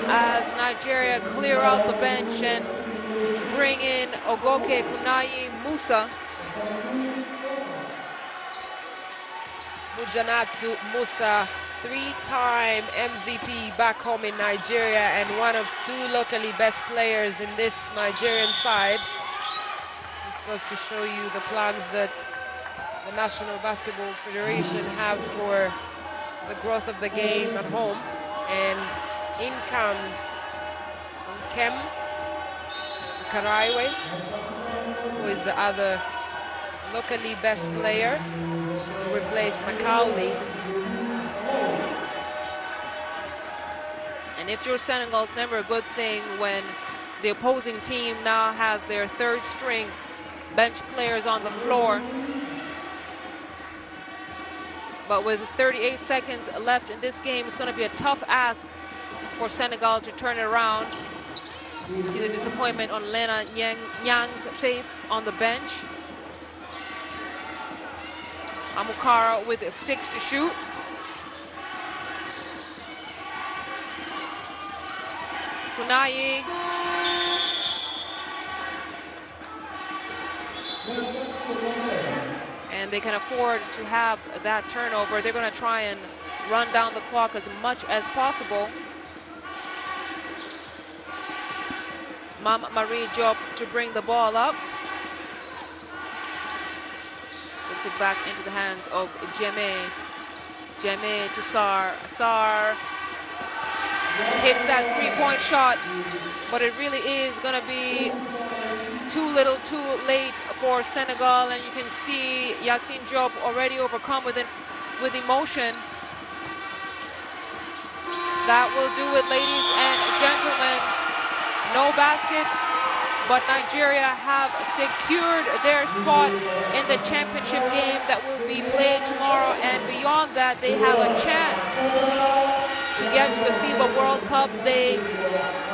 as Nigeria clear out the bench and bring in Ogoke Kunayi Musa. Mujanatu Musa, three-time MVP back home in Nigeria and one of two locally best players in this Nigerian side. This goes to show you the plans that the National Basketball Federation have for the growth of the game at home. And in comes Kem Karaiwe, who is the other locally best player, to replace Macaulay. And if you're Senegal, it's never a good thing when the opposing team now has their third string bench players on the floor. But with 38 seconds left in this game, it's going to be a tough ask for Senegal to turn it around. See the disappointment on Lena Nyang's face on the bench. Amukara with a 6 to shoot. Kunayi. And they can afford to have that turnover. They're going to try and run down the clock as much as possible. Mama Marie Diop to bring the ball up. Gets it back into the hands of Jeme. Jeme to Sar. Sar hits that three-point shot, but it really is going to be too little, too late for Senegal, and you can see Yassine Diop already overcome with emotion. That will do it, ladies and gentlemen. No basket, but Nigeria have secured their spot in the championship game that will be played tomorrow, and beyond that, they have a chance to get to the FIBA World Cup. They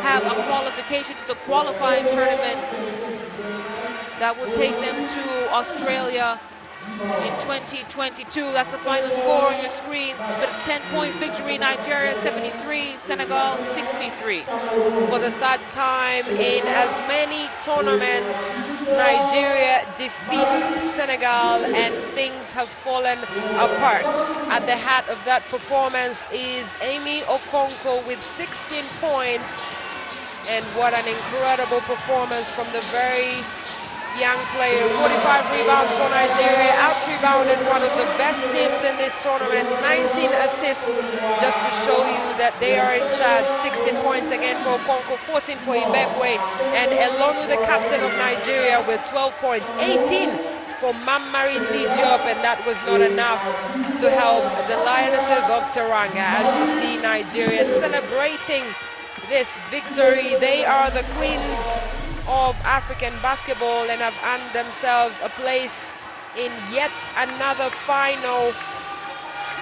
have a qualification to the qualifying tournament that will take them to Australia in 2022. That's the final score on your screen. It's been a 10-point victory. Nigeria 73, Senegal 63. For the third time in as many tournaments, Nigeria defeats Senegal and things have fallen apart. At the heart of that performance is Amy Okonkwo with 16 points. And what an incredible performance from the very young player. 45 rebounds for Nigeria, out-rebounded one of the best teams in this tournament. 19 assists, just to show you that they are in charge. 16 points again for Okonkwo, 14 for Ibekwe, and Elonu, the captain of Nigeria, with 12 points. 18 for Mamari Diop, and that was not enough to help the Lionesses of Teranga. As you see, Nigeria celebrating this victory. They are the queens of African basketball and have earned themselves a place in yet another final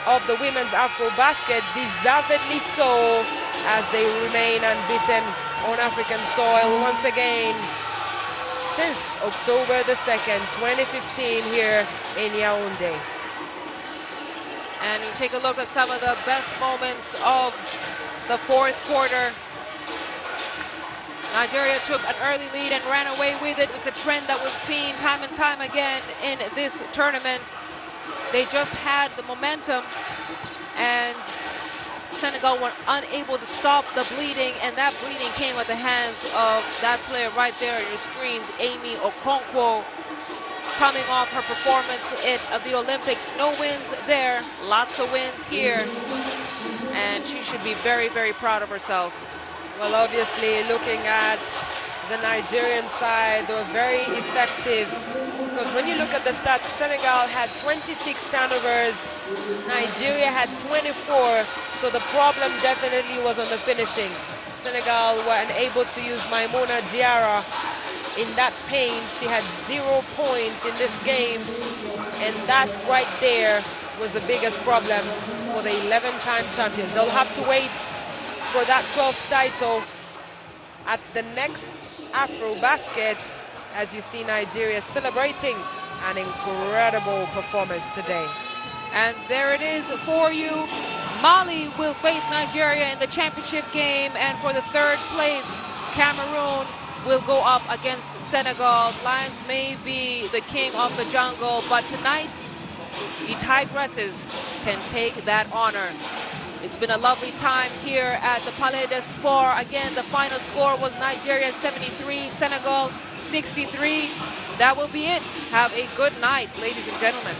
of the women's AfroBasket, deservedly so, as they remain unbeaten on African soil once again since October the 2nd, 2015 here in Yaoundé. And you take a look at some of the best moments of the fourth quarter. Nigeria took an early lead and ran away with it. It's a trend that we've seen time and time again in this tournament. They just had the momentum, and Senegal were unable to stop the bleeding, and that bleeding came at the hands of that player right there on your screens, Amy Okonkwo, coming off her performance at the Olympics. No wins there, lots of wins here, and she should be very, very proud of herself. Well, obviously, looking at the Nigerian side, they were very effective. Because when you look at the stats, Senegal had 26 turnovers, Nigeria had 24, so the problem definitely was on the finishing. Senegal were unable to use Maimouna Diarra in that paint. She had 0 points in this game, and that right there was the biggest problem for the 11-time champions. They'll have to wait for that 12th title at the next AfroBasket, as you see Nigeria celebrating an incredible performance today. And there it is for you. Mali will face Nigeria in the championship game, and for the third place, Cameroon will go up against Senegal. Lions may be the king of the jungle, but tonight, the Tigresses can take that honor. It's been a lovely time here at the Palais des Sports. Again, the final score was Nigeria 73, Senegal 63. That will be it. Have a good night, ladies and gentlemen.